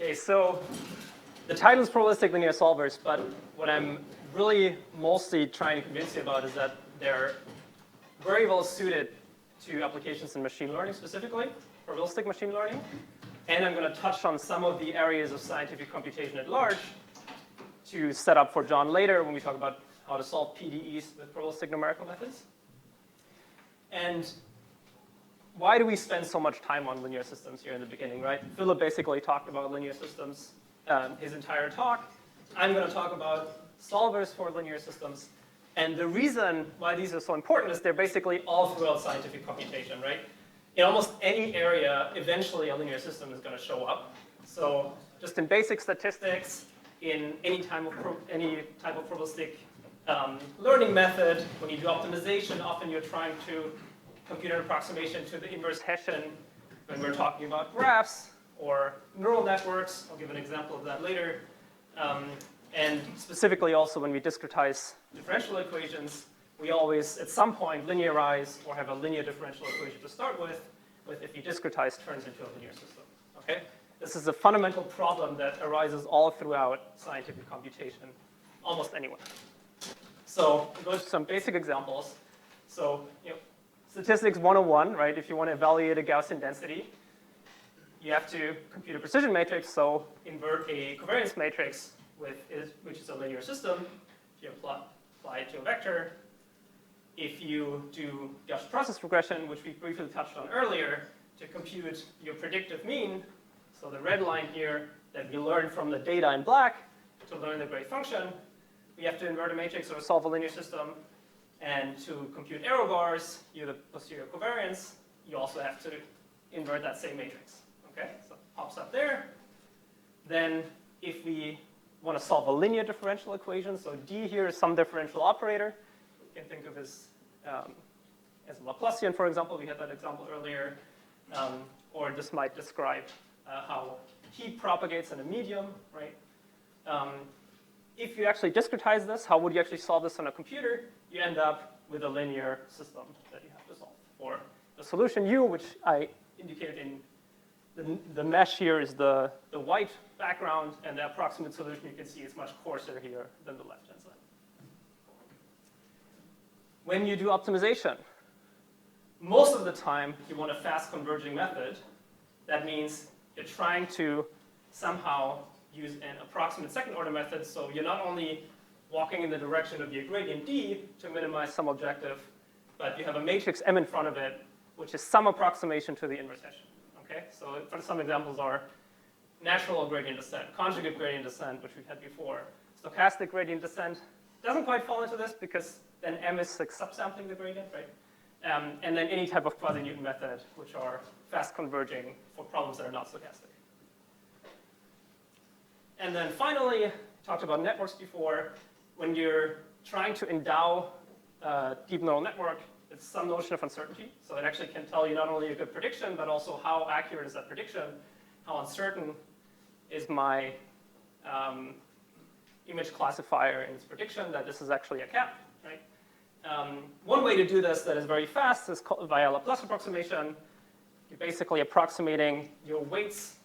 Okay, so the title is Probabilistic Linear Solvers, but what I'm really mostly trying to convince you about is that they're very well suited to applications in machine learning specifically, probabilistic machine learning. And I'm going to touch on some of the areas of scientific computation at large to set up for John later when we talk about how to solve PDEs with probabilistic numerical methods. And why do we spend so much time on linear systems here in the beginning, right? Philip basically talked about linear systems his entire talk. I'm going to talk about solvers for linear systems. And the reason why these are so important is they're basically all throughout scientific computation, right? In almost any area, eventually a linear system is going to show up. So just in basic statistics, in any type of probabilistic learning method, when you do optimization, often you're trying to compute an approximation to the inverse Hessian when we're talking about graphs or neural networks. I'll give an example of that later. And specifically also when we discretize differential equations, we always, at some point, linearize or have a linear differential equation to start with if you discretize turns into a linear system. Okay? This is a fundamental problem that arises all throughout scientific computation, almost anywhere. So we'll go to some basic examples. So, statistics 101, right? If you want to evaluate a Gaussian density, you have to compute a precision matrix, so invert a covariance matrix which is a linear system. If you apply it to a vector, if you do Gaussian process regression, which we briefly touched on earlier, to compute your predictive mean, so the red line here that we learned from the data in black to learn the gray function, we have to invert a matrix or solve a linear system. And to compute error bars, the posterior covariance, you also have to invert that same matrix. Okay, so it pops up there. Then if we want to solve a linear differential equation, so D here is some differential operator. You can think of as a Laplacian, for example. We had that example earlier. Or this might describe how heat propagates in a medium, right? If you actually discretize this, how would you actually solve this on a computer? You end up with a linear system that you have to solve. Or the solution U, which I indicated in the mesh here is the white background, and the approximate solution you can see is much coarser here than the left-hand side. When you do optimization, most of the time you want a fast converging method. That means you're trying to somehow use an approximate second order method, so you're not only walking in the direction of your gradient D to minimize some objective, but you have a matrix M in front of it, which is some approximation to the inverse Hessian. Okay? So some examples are natural gradient descent, conjugate gradient descent, which we've had before. Stochastic gradient descent doesn't quite fall into this because then M is like subsampling the gradient, right? And then any type of quasi-Newton method, which are fast converging for problems that are not stochastic. And then finally, talked about networks before. When you're trying to endow a deep neural network, it's some notion of uncertainty. So it actually can tell you not only a good prediction, but also how accurate is that prediction, how uncertain is my image classifier in its prediction that this is actually a cat, right? One way to do this that is very fast is via Laplace approximation. You're basically approximating your weights.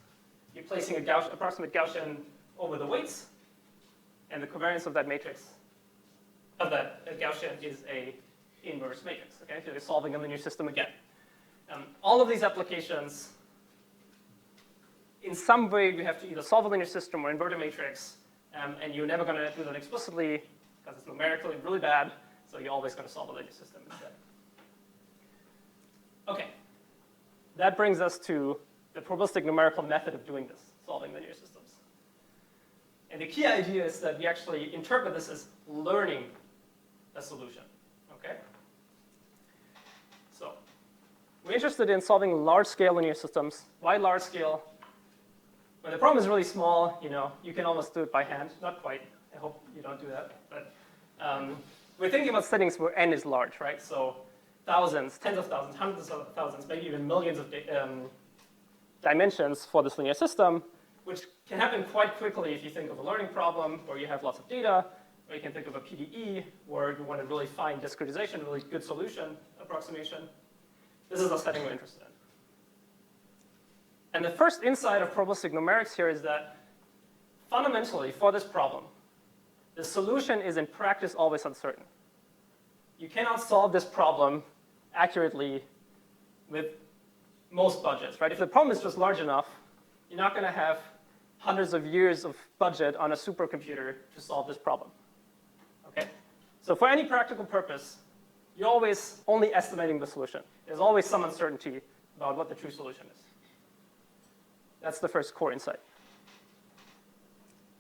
You're placing an approximate Gaussian over the weights, and the covariance of that matrix, of that Gaussian, is a inverse matrix. Okay, so you're solving a linear system again. All of these applications, in some way, you have to either solve a linear system or invert a matrix, and you're never going to do that explicitly because it's numerically really bad. So you're always going to solve a linear system instead. Okay, that brings us to the probabilistic numerical method of doing this, solving linear systems. And the key idea is that we actually interpret this as learning a solution. Okay? So we're interested in solving large-scale linear systems. Why large scale? When the problem is really small, you can almost do it by hand. Not quite. I hope you don't do that. But we're thinking about settings where n is large, right? So thousands, tens of thousands, hundreds of thousands, maybe even millions of dimensions for this linear system, which can happen quite quickly if you think of a learning problem where you have lots of data, or you can think of a PDE where you want to really find discretization, really good solution approximation. This is the setting we're interested And the first insight of probabilistic numerics here is that fundamentally, for this problem, the solution is in practice always uncertain. You cannot solve this problem accurately with most budgets, right? If the problem is just large enough, you're not going to have hundreds of years of budget on a supercomputer to solve this problem. Okay? So for any practical purpose, you're always only estimating the solution. There's always some uncertainty about what the true solution is. That's the first core insight.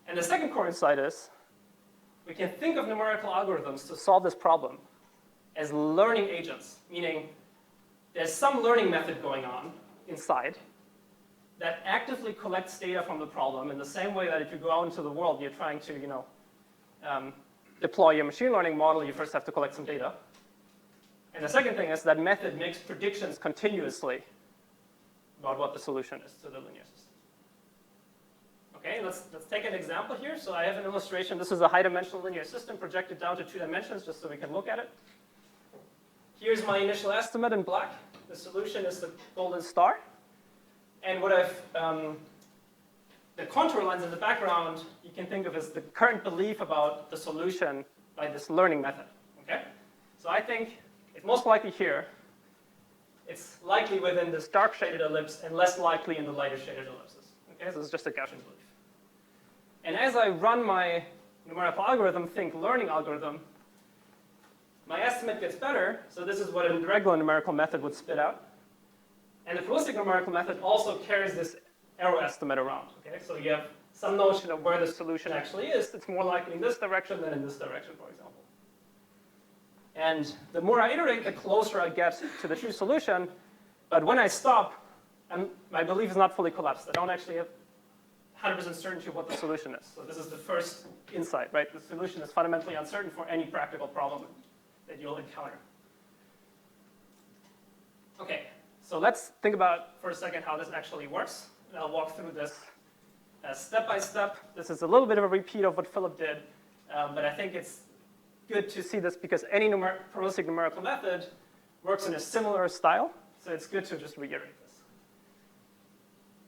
And the second core insight is we can think of numerical algorithms to solve this problem as learning agents, meaning there's some learning method going on inside that actively collects data from the problem in the same way that if you go out into the world, you're trying to deploy your machine learning model, you first have to collect some data. And the second thing is that method makes predictions continuously about what the solution is to the linear system. Okay, let's take an example here. So I have an illustration. This is a high-dimensional linear system projected down to 2 dimensions, just so we can look at it. Here's my initial estimate in black. The solution is the golden star. And what the contour lines in the background, you can think of as the current belief about the solution by this learning method. Okay? So I think it's most likely here. It's likely within this dark shaded ellipse and less likely in the lighter shaded ellipses. Okay, so it's just a Gaussian belief. And as I run my numerical algorithm, think learning algorithm, my estimate gets better. So this is what a regular numerical method would spit out. And the probabilistic numerical method also carries this error estimate around. Okay, so you have some notion of where the solution actually is. It's more likely in this direction than in this direction, for example. And the more I iterate, the closer I get to the true solution. But when I stop, my belief is not fully collapsed. I don't actually have 100% certainty of what the solution is. So this is the first insight, right? The solution is fundamentally uncertain for any practical problem that you'll encounter. Okay, so let's think about for a second how this actually works. And I'll walk through this step by step. This is a little bit of a repeat of what Philip did, but I think it's good to see this because any probabilistic numerical method works in a similar style. So it's good to just reiterate this.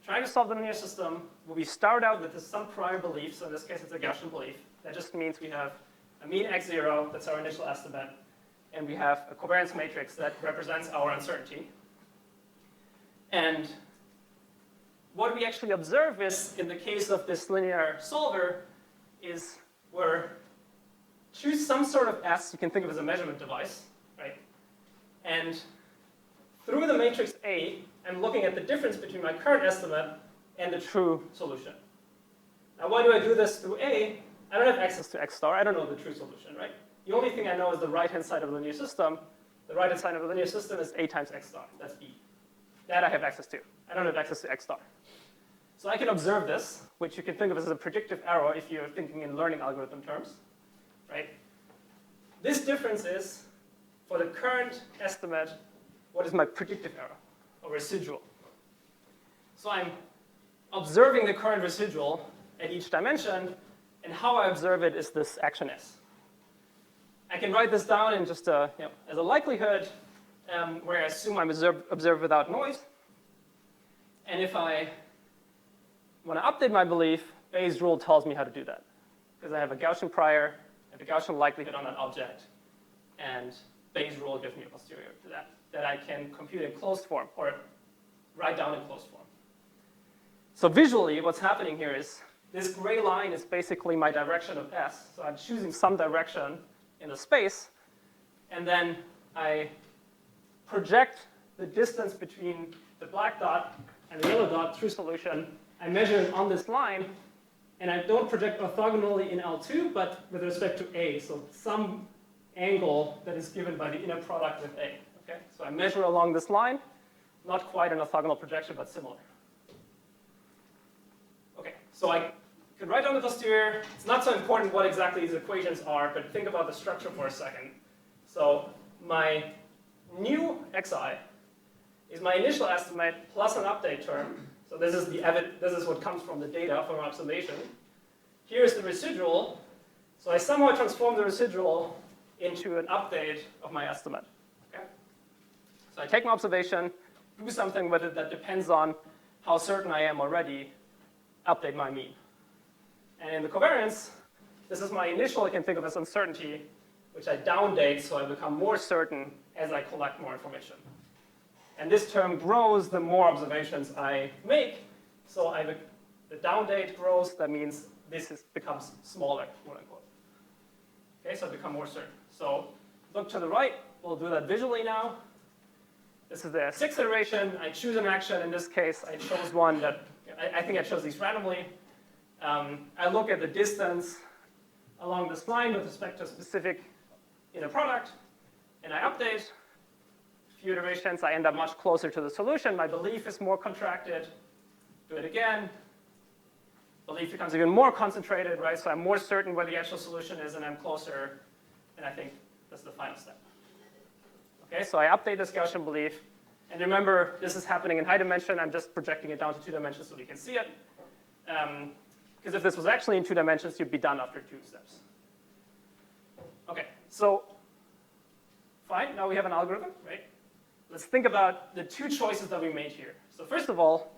Trying to solve the linear system, we start out with some prior belief. So in this case, it's a Gaussian belief. That just means we have a mean x0, that's our initial estimate, and we have a covariance matrix that represents our uncertainty. And what we actually observe is, in the case of this linear solver, is we're choose some sort of S you can think of as a measurement device, right? And through the matrix A, I'm looking at the difference between my current estimate and the true solution. Now, why do I do this through A? I don't have access to X star. I don't know the true solution, right? The only thing I know is the right-hand side of the linear system. The right-hand side of the linear system is A times X star. That's B. That I have access to. I don't have access to X star. So I can observe this, which you can think of as a predictive error if you're thinking in learning algorithm terms, right? This difference is, for the current estimate, what is my predictive error, or residual? So I'm observing the current residual at each dimension, and how I observe it is this action S. I can write this down in just as a likelihood, where I assume I'm observed without noise. And if I want to update my belief, Bayes' rule tells me how to do that. Because I have a Gaussian prior, I have a Gaussian likelihood on that object, and Bayes' rule gives me a posterior to that I can compute in closed form, or write down in closed form. So visually, what's happening here is this gray line is basically my direction of S. So I'm choosing some direction in the space, and then I project the distance between the black dot and the yellow dot through solution. I measure it on this line, and I don't project orthogonally in L2, but with respect to A, so some angle that is given by the inner product with A. Okay? So I measure along this line, not quite an orthogonal projection, but similar. Okay, so I could write down the posterior. It's not so important what exactly these equations are, but think about the structure for a second. So my new xi is my initial estimate plus an update term. So this is what comes from the data from observation. Here's the residual. So I somehow transform the residual into an update of my estimate. Okay? So I take my observation, do something with it that depends on how certain I am already, update my mean. And in the covariance, this is my initial, I can think of as uncertainty, which I downdate so I become more certain as I collect more information. And this term grows the more observations I make. So the downdate grows, that means this becomes smaller, quote unquote. Okay, so I become more certain. So look to the right, we'll do that visually now. This is the sixth iteration. I choose an action. In this case, I chose one that, I think I chose these randomly. I look at the distance along this line with respect to a specific inner product, and I update. A few iterations, I end up much closer to the solution. My belief is more contracted. Do it again. Belief becomes even more concentrated, right? So I'm more certain where the actual solution is, and I'm closer. And I think that's the final step. Okay, so I update this Gaussian belief. And remember, this is happening in high dimension. I'm just projecting it down to 2 dimensions so we can see it. Because if this was actually in 2 dimensions, you'd be done after 2 steps. Okay, so fine. Now we have an algorithm, right? Let's think about the 2 choices that we made here. So first of all,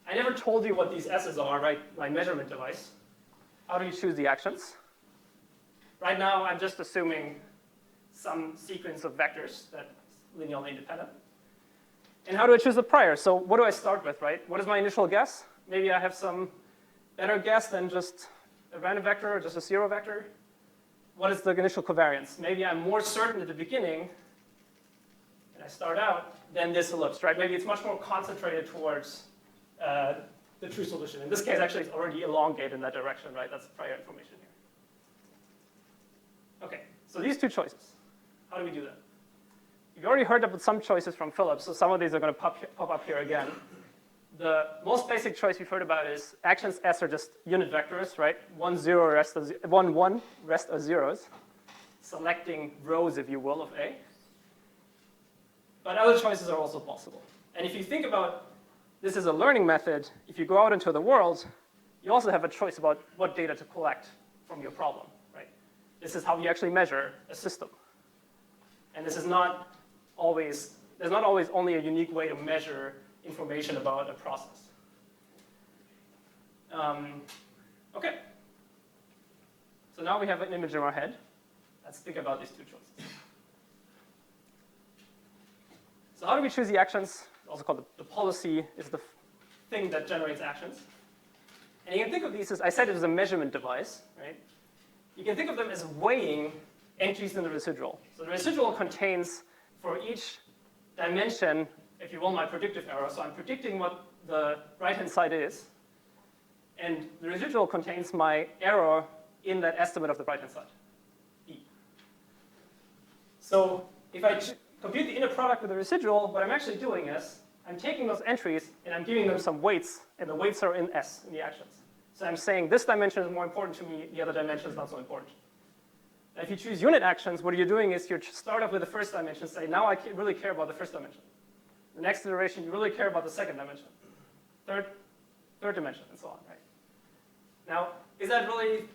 I never told you what these S's are, right? My measurement device. How do you choose the actions? Right now, I'm just assuming some sequence of vectors that's linearly independent. And how do I choose the prior? So what do I start with, right? What is my initial guess? Maybe I have some better guess than just a random vector or just a 0 vector. What is the initial covariance? Maybe I'm more certain at the beginning, and I start out, than this ellipse, right? Maybe it's much more concentrated towards the true solution. In this case, actually, it's already elongated in that direction, right? That's prior information here. Okay, so these 2 choices. How do we do that? You've already heard about some choices from Philip, so some of these are going to pop up here again. The most basic choice we've heard about is actions S are just unit vectors, right? 1, 0, rest of 1, 1, rest of zeros, selecting rows, if you will, of A. But other choices are also possible. And if you think about this as a learning method, if you go out into the world, you also have a choice about what data to collect from your problem, right? This is how you actually measure a system. And this is not always, there's not always only a unique way to measure information about a process. Okay. So now we have an image in our head. Let's think about these 2 choices. So how do we choose the actions? Also called the policy is the thing that generates actions. And you can think of these as, I said it was a measurement device, right? You can think of them as weighing entries in the residual. So the residual contains, for each dimension, if you will, my predictive error. So I'm predicting what the right-hand side is. And the residual contains my error in that estimate of the right-hand side, E. So if I compute the inner product with the residual, what I'm actually doing is I'm taking those entries and I'm giving them some weights, and the weights are in S, in the actions. So I'm saying this dimension is more important to me, the other dimension is not so important. Now, if you choose unit actions, what you're doing is you start off with the first dimension, say, now I really care about the first dimension. The next iteration, you really care about the second dimension. Third dimension, and so on, right? Now, is that really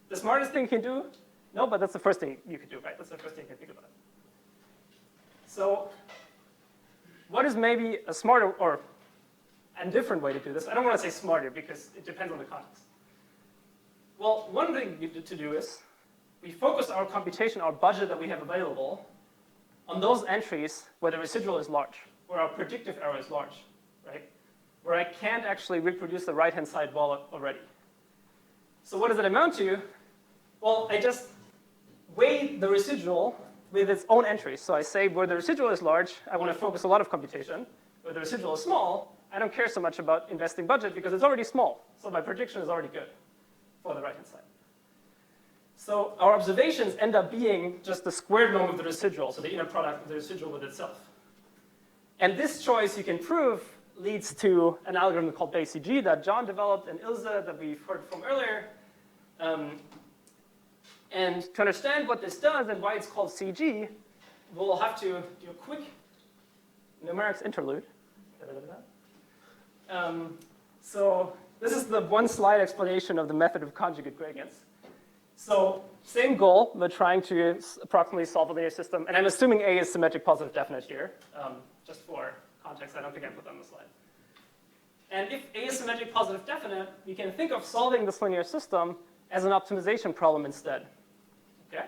the smartest thing you can do? No, but that's the first thing you could do, right? That's the first thing you can think about. So what is maybe a smarter or a different way to do this? I don't want to say smarter because it depends on the context. Well, one thing to do is we focus our computation, our budget that we have available, on those entries where the residual is large, where our predictive error is large, right? Where I can't actually reproduce the right-hand side well already. So what does it amount to? Well, I just weigh the residual with its own entries. So I say where the residual is large, I want to focus a lot of computation. Where the residual is small, I don't care so much about investing budget because it's already small. So my prediction is already good for the right-hand side. So our observations end up being just the squared norm of the residual, so the inner product of the residual with itself. And this choice, you can prove, leads to an algorithm called BCG that John developed and Ilse that we've heard from earlier. And to understand what this does and why it's called CG, we'll have to do a quick numerics interlude. So this is the one-slide explanation of the method of conjugate gradients. So same goal, we're trying to approximately solve a linear system. And I'm assuming A is symmetric positive definite here. Just for context, I don't think I put that on the slide. And if A is symmetric, positive, definite, we can think of solving this linear system as an optimization problem instead. Okay?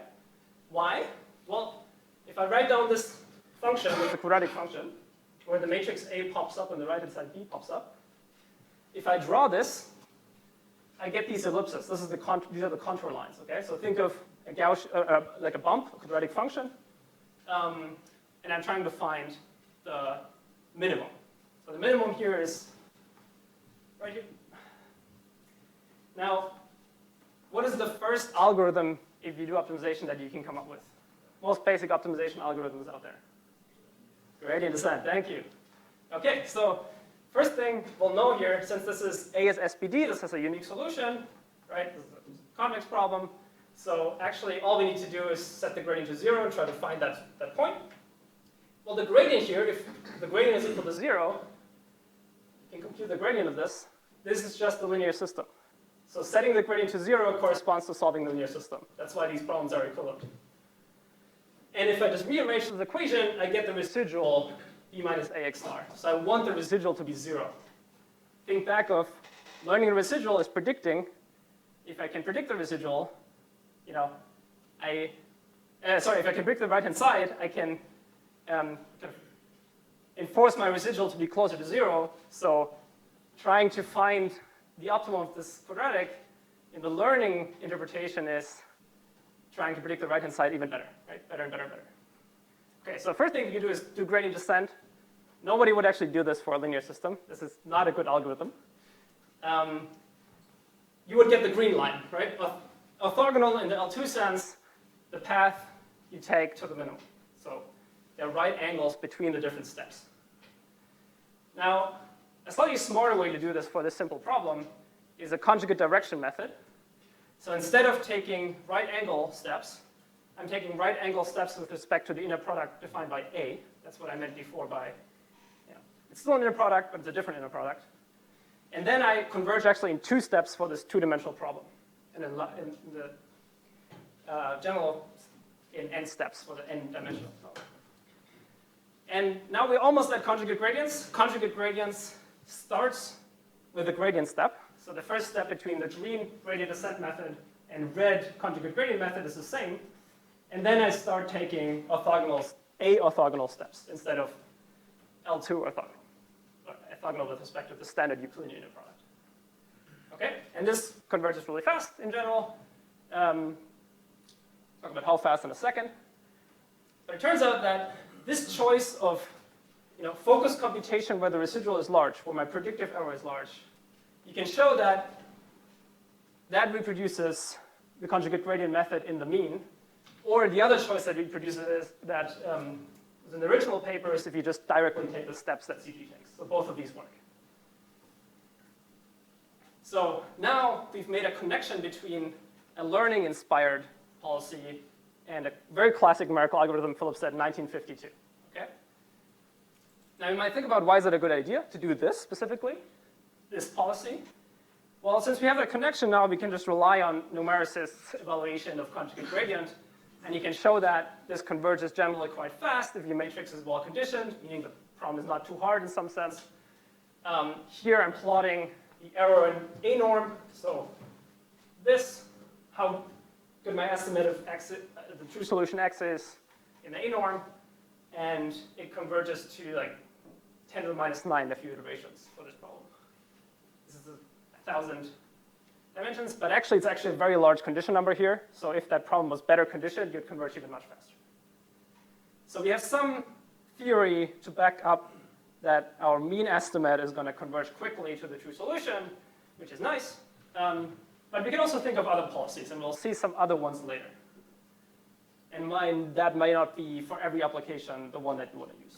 Why? Well, if I write down this function, it's a quadratic function, where the matrix A pops up and the right-hand side B pops up. If I draw this, I get these ellipses. These are the contour lines. Okay? So think of a Gaussian, like a bump, a quadratic function, and I'm trying to find the minimum. So the minimum here is right here. Now, what is the first algorithm, if you do optimization, that you can come up with? Most basic optimization algorithms out there. Gradient descent, thank you. Okay, so first thing we'll know here, since this is A is SPD, this has a unique solution, right? This is a convex problem. So actually, all we need to do is set the gradient to 0 and try to find that point. Well, the gradient here, if the gradient is equal to 0, you can compute the gradient of this. This is just the linear system. So setting the gradient to 0 corresponds to solving the linear system. That's why these problems are equivalent. And if I just rearrange this equation, I get the residual B minus AX star. So I want the residual to be 0. Think back of learning the residual is predicting. If I can predict the residual, you know, if I can predict the right-hand side, I can kind of enforce my residual to be closer to 0. So trying to find the optimum of this quadratic in the learning interpretation is trying to predict the right-hand side even better, right? Better and better and better. Okay, so the first thing you can do is do gradient descent. Nobody would actually do this for a linear system. This is not a good algorithm. You would get the green line, right? Orthogonal in the L2 sense, the path you take to the minimum. So there are right angles between the different steps. Now, a slightly smarter way to do this for this simple problem is a conjugate direction method. So instead of taking right angle steps, I'm taking right angle steps with respect to the inner product defined by A. That's what I meant before by, it's still an inner product, but it's a different inner product. And then I converge actually in 2 steps for this 2-dimensional problem. And in the general, in n steps for the n-dimensional problem. And now we're almost at conjugate gradients. Conjugate gradients starts with a gradient step. So the first step between the green gradient descent method and red conjugate gradient method is the same. And then I start taking orthogonal steps instead of L2 orthogonal. Orthogonal with respect to the standard Euclidean inner product. Okay, and this converges really fast in general. Talk about how fast in a second. But it turns out that this choice of focus computation where the residual is large, where my predictive error is large, you can show that that reproduces the conjugate gradient method in the mean. Or the other choice that reproduces is that was in the original paper is if you just directly take the steps that CG takes. So both of these work. So now we've made a connection between a learning-inspired policy and a very classic numerical algorithm Philip said in 1952. Okay? Now you might think about why is it a good idea to do this specifically, this policy? Well, since we have a connection now, we can just rely on numericist's evaluation of conjugate gradient. And you can show that this converges generally quite fast if your matrix is well conditioned, meaning the problem is not too hard in some sense. Here I'm plotting the error in A norm. So this, how good my estimate of X, the true solution X is in the A norm. And it converges to like 10 to the minus 9 a few iterations for this problem. This is 1,000 dimensions, but actually it's actually a very large condition number here. So if that problem was better conditioned, you'd converge even much faster. So we have some theory to back up that our mean estimate is going to converge quickly to the true solution, which is nice. But we can also think of other policies, and we'll see some other ones later. And that might not be for every application the one that you want to use.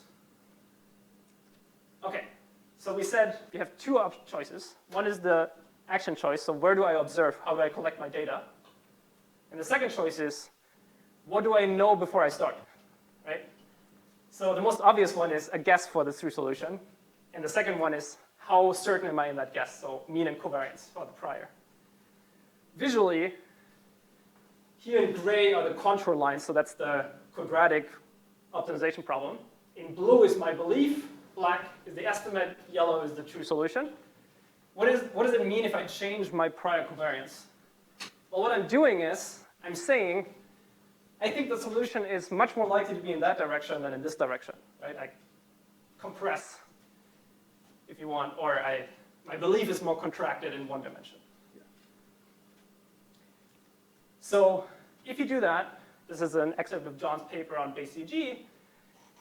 Okay, so we said we have 2 choices. One is the action choice, so where do I observe? How do I collect my data? And the second choice is, what do I know before I start, right? So the most obvious one is a guess for the true solution. And the second one is, how certain am I in that guess? So mean and covariance for the prior. Visually, here in gray are the contour lines, so that's the quadratic optimization problem. In blue is my belief, black is the estimate, yellow is the true solution. what does it mean if I change my prior covariance? Well, what I'm doing is I'm saying I think the solution is much more likely to be in that direction than in this direction, right? I compress, if you want, or my belief is more contracted in one dimension. So if you do that, this is an excerpt of John's paper on base CG,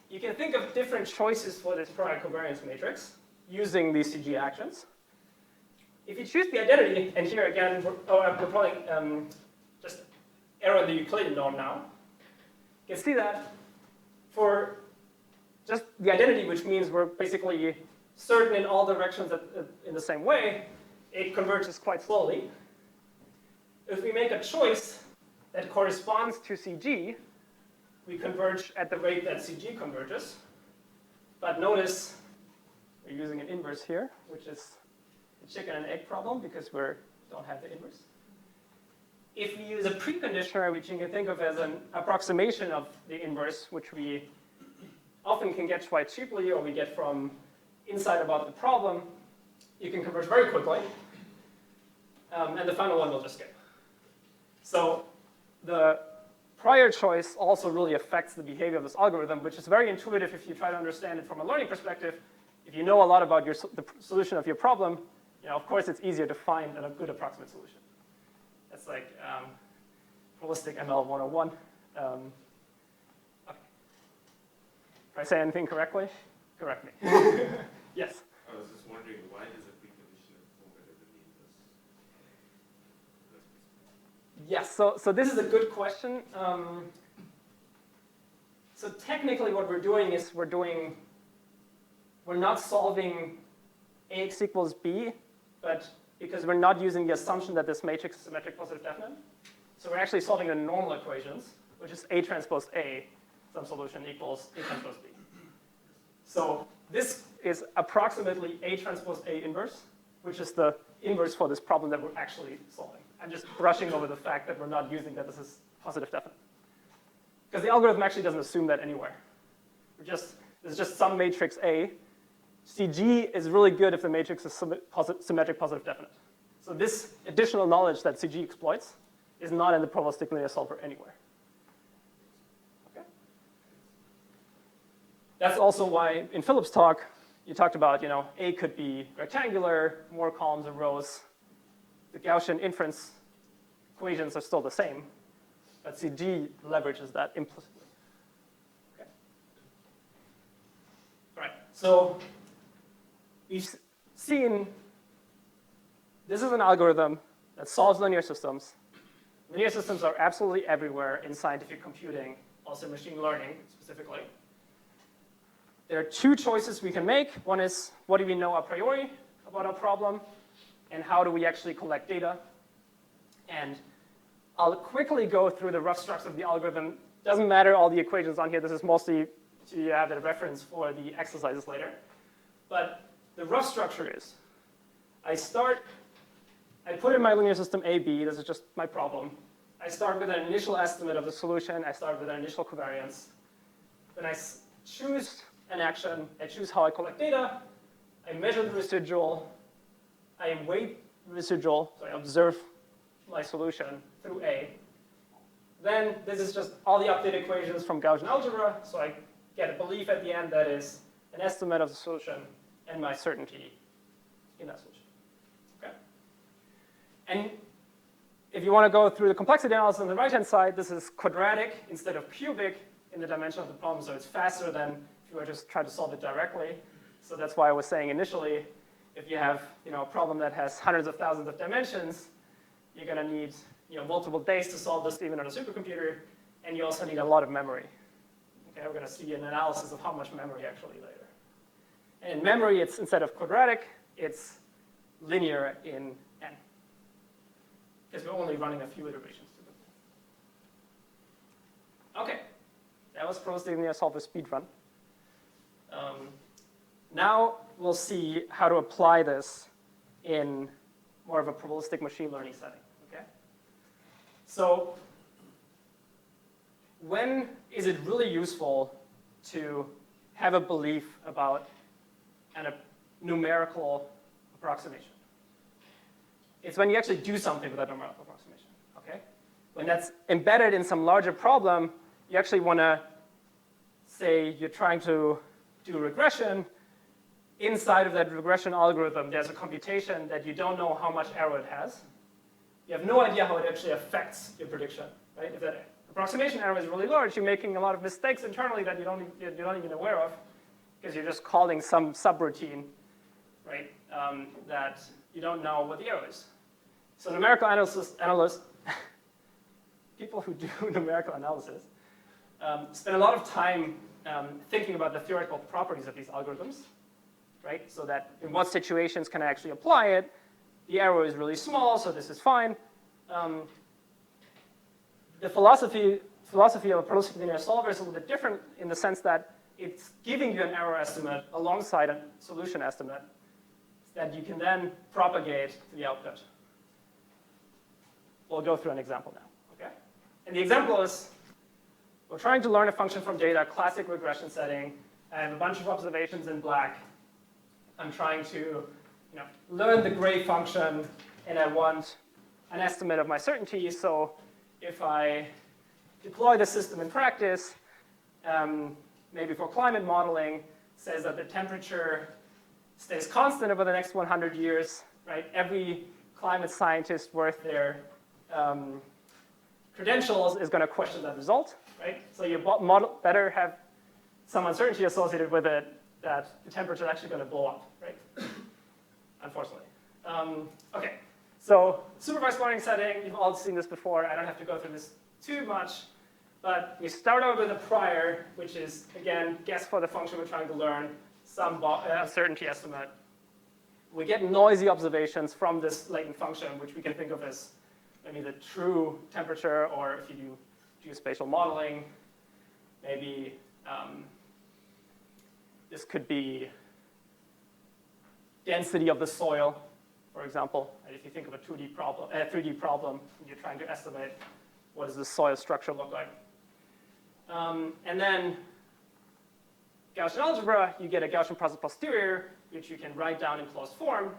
you can think of different choices for this prior covariance matrix using these CG actions. If you choose the identity, and here again, we're probably just arrow the Euclidean norm now, you can see that for just the identity, which means we're basically certain in all directions in the same way, it converges quite slowly. If we make a choice that corresponds to CG, we converge at the rate that CG converges. But notice we're using an inverse here, which is a chicken and egg problem because we don't have the inverse. If we use a preconditioner, which you can think of as an approximation of the inverse, which we often can get quite cheaply, or we get from insight about the problem, you can converge very quickly. And the final one will just skip. So the prior choice also really affects the behavior of this algorithm, which is very intuitive if you try to understand it from a learning perspective. If you know a lot about the solution of your problem, of course it's easier to find a good approximate solution. That's like Probabilistic ML 101. Okay. Did I say anything correctly? Correct me. Yes? I was just wondering, why does a preconditioner form better than the inverse? Yes, so this is a good question. So technically what we're doing is we're not solving AX equals B, but because we're not using the assumption that this matrix is symmetric positive definite. So we're actually solving the normal equations, which is A transpose A, some solution equals A transpose B. So this is approximately A transpose A inverse, which is the inverse for this problem that we're actually solving. I'm just brushing over the fact that we're not using that this is positive definite. Because the algorithm actually doesn't assume that anywhere. There's just some matrix A. CG is really good if the matrix is symmetric positive definite. So this additional knowledge that CG exploits is not in the probabilistic linear solver anywhere. Okay? That's also why in Philip's talk, you talked about, A could be rectangular, more columns and rows. The Gaussian inference equations are still the same, but CG leverages that implicitly. Okay. All right, so we've seen this is an algorithm that solves linear systems. Linear systems are absolutely everywhere in scientific computing, also machine learning specifically. There are two choices we can make. One is, what do we know a priori about our problem? And how do we actually collect data? And I'll quickly go through the rough structure of the algorithm. Doesn't matter all the equations on here. This is mostly to have a reference for the exercises later. But the rough structure is, I put in my linear system A, B. This is just my problem. I start with an initial estimate of the solution. I start with an initial covariance. Then I choose an action. I choose how I collect data. I measure the residual. I weight the residual, so I observe my solution through A. Then this is just all the updated equations from Gaussian algebra. So I get a belief at the end that is an estimate of the solution and my certainty in that solution. Okay? And if you want to go through the complexity analysis on the right-hand side, this is quadratic instead of cubic in the dimension of the problem. So it's faster than if you were just trying to solve it directly. So that's why I was saying initially, if you have a problem that has hundreds of thousands of dimensions, you're going to need multiple days to solve this even on a supercomputer, and you also need a lot of memory. Okay, we're going to see an analysis of how much memory actually later. And in memory, it's instead of quadratic, it's linear in n, because we're only running a few iterations to them. Okay, that was probabilistic linear solver speed run. Now we'll see how to apply this in more of a probabilistic machine learning setting. Okay? So when is it really useful to have a belief about a numerical approximation? It's when you actually do something with that numerical approximation, okay? When that's embedded in some larger problem, you actually want to say you're trying to do regression. Inside of that regression algorithm, there's a computation that you don't know how much error it has. You have no idea how it actually affects your prediction, right? If that approximation error is really large, you're making a lot of mistakes internally that you're not even aware of because you're just calling some subroutine, right? That you don't know what the error is. So numerical analysts, people who do numerical analysis, spend a lot of time thinking about the theoretical properties of these algorithms, right? So that in what situations can I actually apply it? The error is really small, so this is fine. The philosophy of a probabilistic linear solver is a little bit different in the sense that it's giving you an error estimate alongside a solution estimate that you can then propagate to the output. We'll go through an example now, okay? And the example is, we're trying to learn a function from data, classic regression setting. I have a bunch of observations in black. I'm trying to learn the gray function, and I want an estimate of my certainty. So if I deploy the system in practice, maybe for climate modeling, says that the temperature stays constant over the next 100 years, right? Every climate scientist worth their credentials is going to question that result, right? So your model better have some uncertainty associated with it that the temperature is actually going to blow up, right? Unfortunately. Okay, so supervised learning setting, you've all seen this before. I don't have to go through this too much. But we start out with a prior, which is, again, guess for the function we're trying to learn, some uncertainty estimate. We get noisy observations from this latent function, which we can think of as maybe the true temperature, or if you do geospatial modeling, maybe this could be density of the soil, for example. And if you think of a 3D problem, you're trying to estimate what does the soil structure look like. And then Gaussian algebra, you get a Gaussian process posterior, which you can write down in closed form.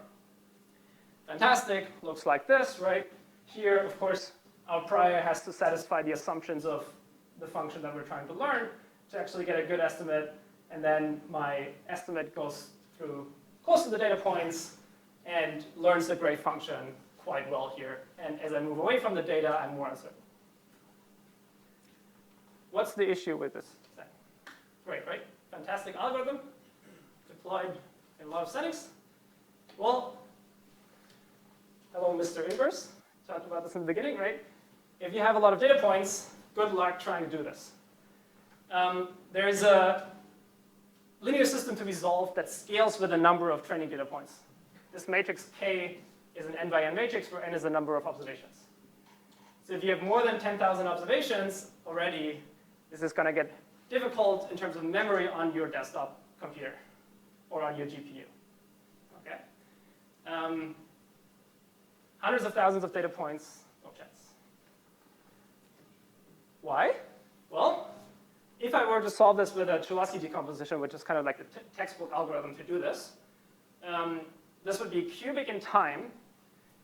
Fantastic, looks like this, right? Here, of course, our prior has to satisfy the assumptions of the function that we're trying to learn to actually get a good estimate. And then my estimate goes through close to the data points and learns the gray function quite well here. And as I move away from the data, I'm more uncertain. What's the issue with this thing? Great, right? Fantastic algorithm, deployed in a lot of settings. Well, hello, Mr. Inverse. Talked about this in the beginning, right? If you have a lot of data points, good luck trying to do this. There's a linear system to be solved that scales with a number of training data points. This matrix K is an n by n matrix where n is the number of observations. So if you have more than 10,000 observations already, this is going to get difficult in terms of memory on your desktop computer or on your GPU. Okay? Hundreds of thousands of data points, no chance. Why? Well, if I were to solve this with a Cholesky decomposition, which is kind of like the textbook algorithm to do this, this would be cubic in time.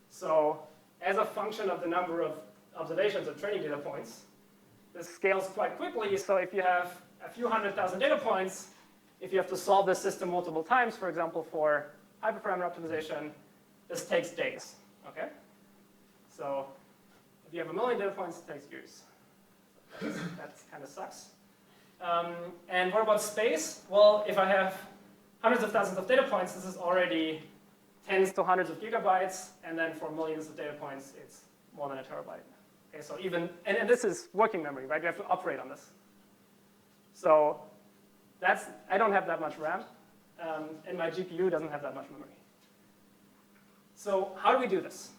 So as a function of the number of observations of training data points, this scales quite quickly. So if you have a few 100,000 data points, if you have to solve this system multiple times, for example, for hyperparameter optimization, this takes days. Okay? So if you have 1 million data points, it takes years. That kind of sucks. And what about space? Well, if I have hundreds of thousands of data points, this is already tens to hundreds of gigabytes. And then for millions of data points, it's more than a terabyte. Okay, so even, and this is working memory, right? You have to operate on this. So I don't have that much RAM, and my GPU doesn't have that much memory. So how do we do this?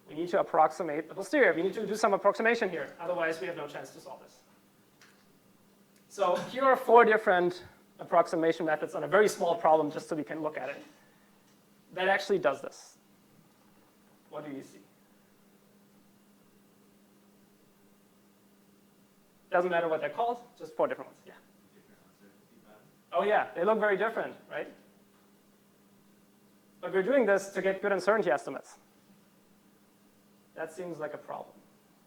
We need to approximate the posterior. We need to do some approximation here. Otherwise, we have no chance to solve this. So here are 4 different approximation methods on a very small problem, just so we can look at it. That actually does this. What do you see? Doesn't matter what they're called, just 4 different ones. Yeah. Oh yeah, they look very different, right? but we're doing this to get good uncertainty estimates. That seems like a problem,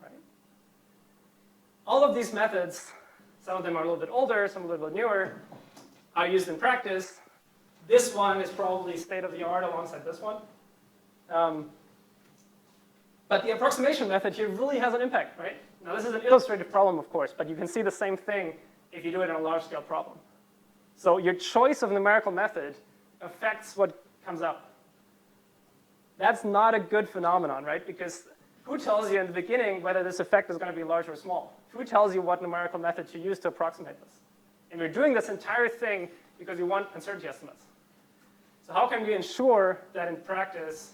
right? All of these methods, some of them are a little bit older, some a little bit newer, are used in practice. This one is probably state of the art alongside this one. But the approximation method here really has an impact, right? Now this is an illustrative problem, of course, but you can see the same thing if you do it in a large-scale problem. So your choice of numerical method affects what comes out. That's not a good phenomenon, right? Because who tells you in the beginning whether this effect is going to be large or small? Who tells you what numerical method to use to approximate this? And we're doing this entire thing because we want uncertainty estimates. So how can we ensure that in practice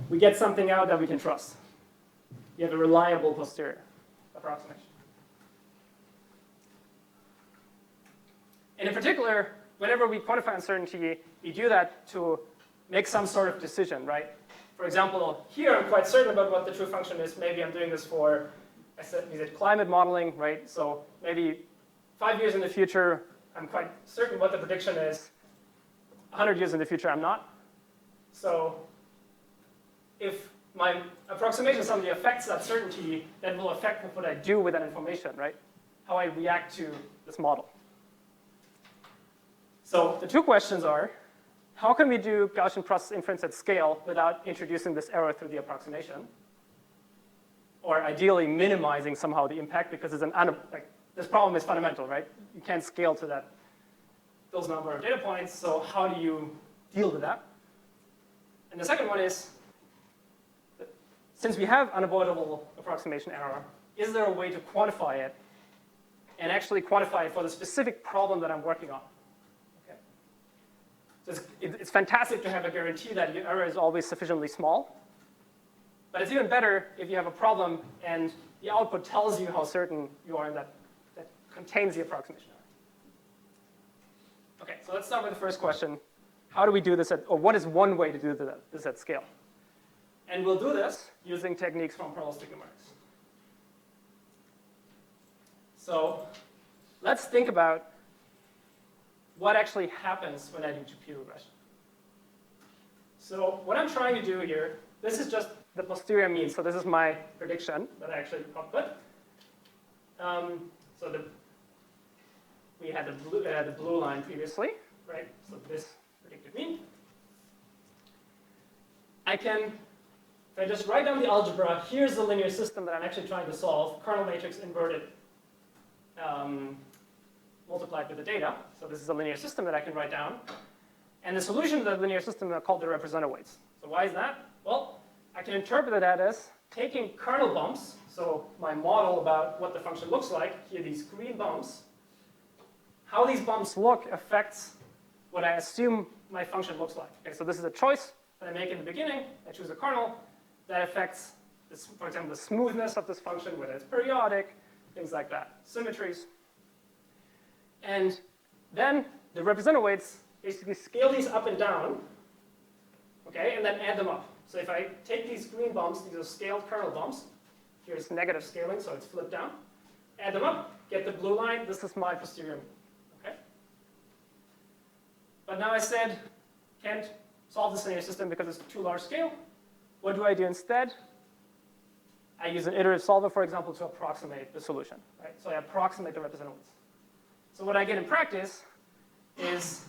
we get something out that we can trust? You have a reliable posterior approximation. And in particular, whenever we quantify uncertainty, we do that to make some sort of decision, right? For example, here I'm quite certain about what the true function is. Maybe I'm doing this for, I said climate modeling, right? So maybe 5 years in the future, I'm quite certain what the prediction is. 100 years in the future, I'm not. So if my approximation suddenly affects that certainty, that will affect what I do with that information, right? How I react to this model. So the two questions are, how can we do Gaussian process inference at scale without introducing this error through the approximation? Or ideally minimizing somehow the impact, because it's this problem is fundamental, right? You can't scale to those number of data points, so how do you deal with that? And the second one is, since we have unavoidable approximation error, is there a way to quantify it and actually quantify it for the specific problem that I'm working on? Okay. So it's fantastic to have a guarantee that your error is always sufficiently small, but it's even better if you have a problem and the output tells you how certain you are in that contains the approximation error. Okay, so let's start with the first question. How do we do this or what is one way to do this at scale? And we'll do this using techniques from probabilistic numerics. So let's think about what actually happens when I do GPU regression. So what I'm trying to do here, this is just the posterior mean. So this is my prediction that I actually output. We had the blue line previously, right? So this predicted mean. If I just write down the algebra, here's the linear system that I'm actually trying to solve, kernel matrix inverted, multiplied with the data. So this is a linear system that I can write down. And the solution to that linear system are called the representer weights. So why is that? Well, I can interpret that as taking kernel bumps, so my model about what the function looks like, here these green bumps, how these bumps look affects what I assume my function looks like. Okay, so this is a choice that I make in the beginning. I choose a kernel that affects, this, for example, the smoothness of this function, whether it's periodic, things like that, symmetries. And then the representer weights basically scale these up and down, okay, and then add them up. So if I take these green bumps, these are scaled kernel bumps. Here's negative scaling, so it's flipped down. Add them up, get the blue line. This is my posterior mean. Okay? But now I said, can't solve this linear system because it's too large scale. What do I do instead? I use an iterative solver, for example, to approximate the solution. Right? So I approximate the representer weights. So what I get in practice is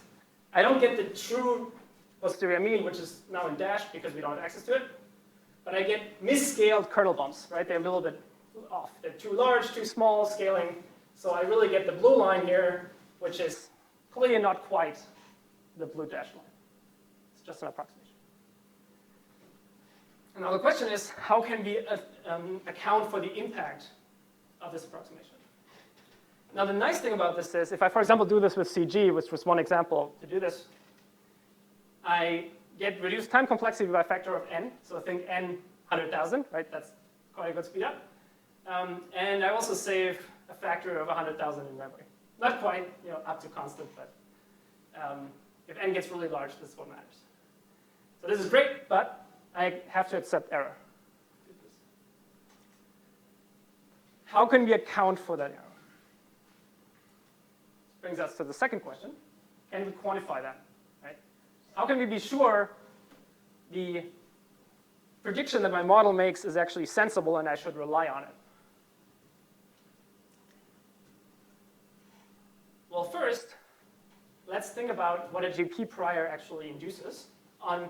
I don't get the true posterior mean, which is now in dash because we don't have access to it. But I get misscaled kernel bumps, right? They're a little bit off. They're too large, too small scaling. So I really get the blue line here, which is clearly not quite the blue dash line. It's just an approximation. And now the question is, how can we account for the impact of this approximation? Now the nice thing about this is, if I, for example, do this with CG, which was one example to do this, I get reduced time complexity by a factor of n. So think n 100,000, right? That's quite a good speed up. And I also save a factor of 100,000 in memory. Not quite, up to constant, but if n gets really large, this is what matters. So this is great, but I have to accept error. How can we account for that error? This brings us to the second question. Can we quantify that? right? How can we be sure the prediction that my model makes is actually sensible and I should rely on it? Well, first, let's think about what a GP prior actually induces. On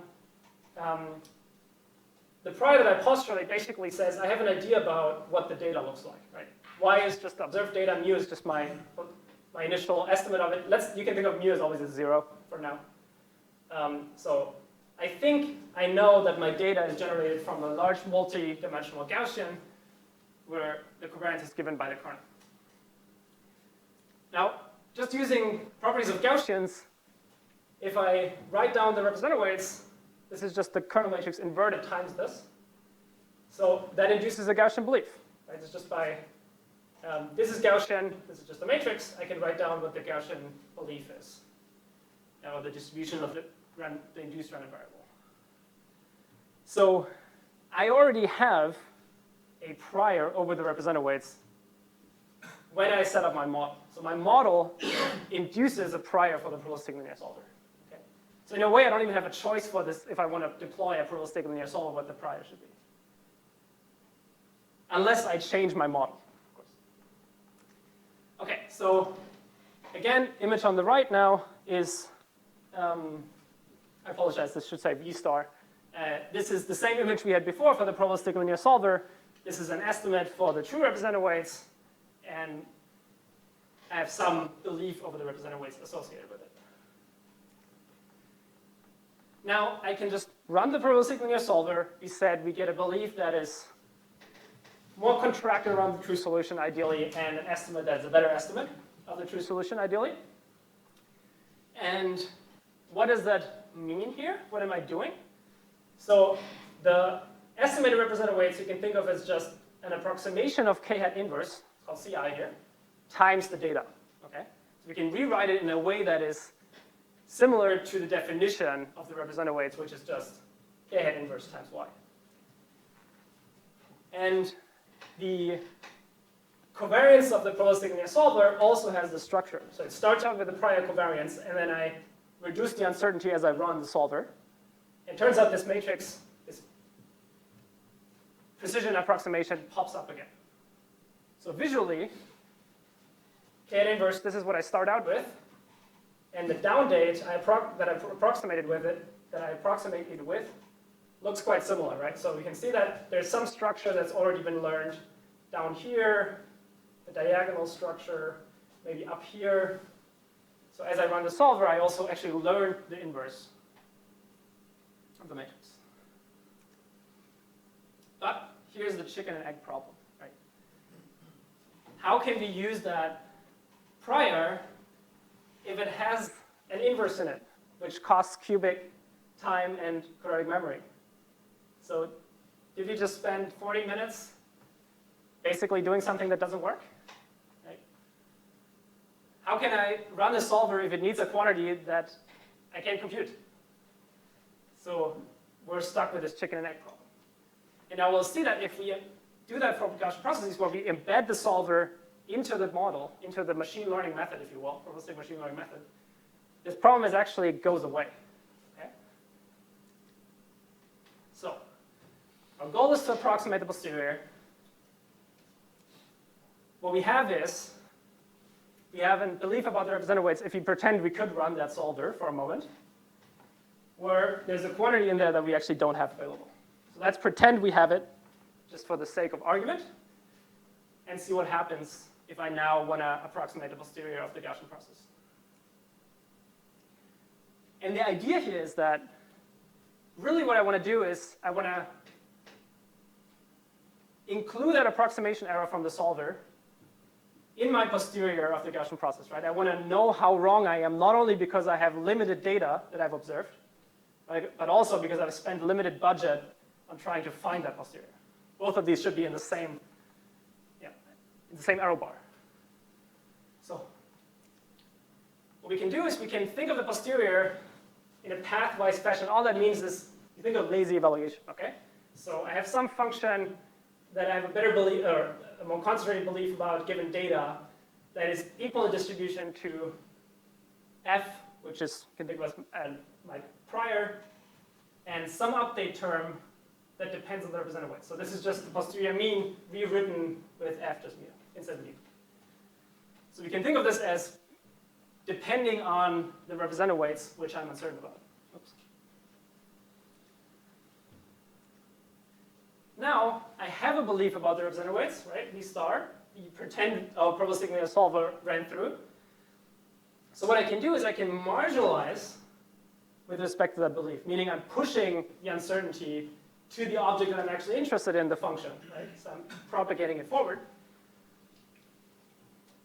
the prior that I postulate basically says I have an idea about what the data looks like, right? Y is just observed data, mu is just my initial estimate of it. You can think of mu as always as 0 for now. So I think I know that my data is generated from a large multi-dimensional Gaussian where the covariance is given by the kernel. Now, just using properties of Gaussians, if I write down the representative weights, this is just the kernel matrix inverted times this. So that induces a Gaussian belief. Right? It's just by, this is Gaussian, this is just a matrix. I can write down what the Gaussian belief is, or the distribution of the induced random variable. So I already have a prior over the representative weights when I set up my model. So my model induces a prior for the probabilistic linear solver. Okay? So in a way, I don't even have a choice for this if I want to deploy a probabilistic linear solver, what the prior should be. Unless I change my model, of course. Okay, so again, image on the right now is, I apologize, this should say V star. This is the same image we had before for the probabilistic linear solver. This is an estimate for the true representative weights, and I have some belief over the representative weights associated with it. Now, I can just run the probabilistic linear solver. We said we get a belief that is more contracted around the true solution, ideally, and an estimate that's a better estimate of the true solution, ideally. And what does that mean here? What am I doing? So the estimated representative weights you can think of as just an approximation of k hat inverse, called CI here, times the data. Okay? So we can rewrite it in a way that is similar to the definition of the representative weights, which is just k hat inverse times y. And the covariance of the probabilistic linear solver also has the structure. So it starts out with the prior covariance, and then I reduce the uncertainty as I run the solver. It turns out this matrix, this precision approximation, pops up again. So visually, k hat inverse, this is what I start out with. And the down date that I approximated with it, that I approximate it with, looks quite similar, right? So we can see that there's some structure that's already been learned down here, the diagonal structure, maybe up here. So as I run the solver, I also actually learn the inverse of the matrix. But here's the chicken and egg problem, right? How can we use that prior if it has an inverse in it, which costs cubic time and quadratic memory? So did we just spend 40 minutes basically doing something that doesn't work? Right? How can I run the solver if it needs a quantity that I can't compute? So we're stuck with this chicken and egg problem. And now we'll see that if we do that for Gaussian processes where we embed the solver into the model, into the machine learning method, if you will, probabilistic machine learning method, this problem is actually goes away. Okay? So our goal is to approximate the posterior. What we have is, we have a belief about the representative weights if we pretend we could run that solver for a moment, where there's a quantity in there that we actually don't have available. So let's pretend we have it, just for the sake of argument, and see what happens if I now want to approximate the posterior of the Gaussian process. And the idea here is that really what I want to do is I want to include that approximation error from the solver in my posterior of the Gaussian process, right? I want to know how wrong I am, not only because I have limited data that I've observed, right, but also because I've spent limited budget on trying to find that posterior. Both of these should be in the same, in the same error bar. So what we can do is we can think of the posterior in a pathwise fashion. All that means is you think of lazy evaluation, okay? So I have some function that I have a better belief, or a more concentrated belief about given data that is equal in distribution to f which is, you can think of as my prior, and some update term that depends on the represented weight. So this is just the posterior mean rewritten with f just mu instead of mu. So we can think of this as depending on the represented weights, which I'm uncertain about. Oops. Now, I have a belief about the represented weights, right? V star. You pretend our probabilistic linear solver ran through. So what I can do is I can marginalize with respect to that belief, meaning I'm pushing the uncertainty to the object that I'm actually interested in, the function, right? So I'm propagating it forward.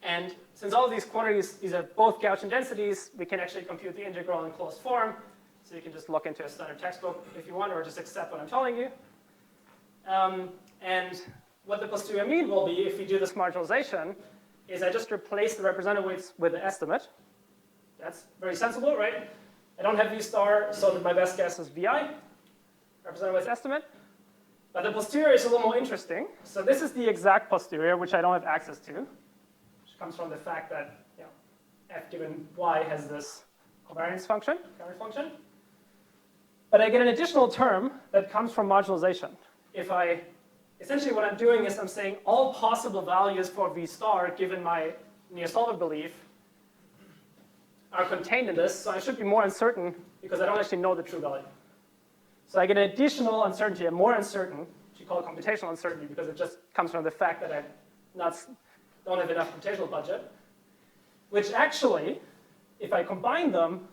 And since all of these quantities, these are both Gaussian densities, we can actually compute the integral in closed form. So you can just look into a standard textbook if you want, or just accept what I'm telling you. And what the posterior mean will be, if we do this marginalization, is I just replace the represented weights with the estimate. That's very sensible, right? I don't have V star, so my best guess is VI, represented weights estimate. But the posterior is a little more interesting. So this is the exact posterior, which I don't have access to, which comes from the fact that f given y has this covariance function, But I get an additional term that comes from marginalization. Essentially what I'm doing is I'm saying all possible values for V star given my near solver belief are contained in this, so I should be more uncertain because I don't actually know the true value. So I get an additional uncertainty, a more uncertain, which you call computational uncertainty because it just comes from the fact that I don't have enough computational budget, which actually, if I combine them,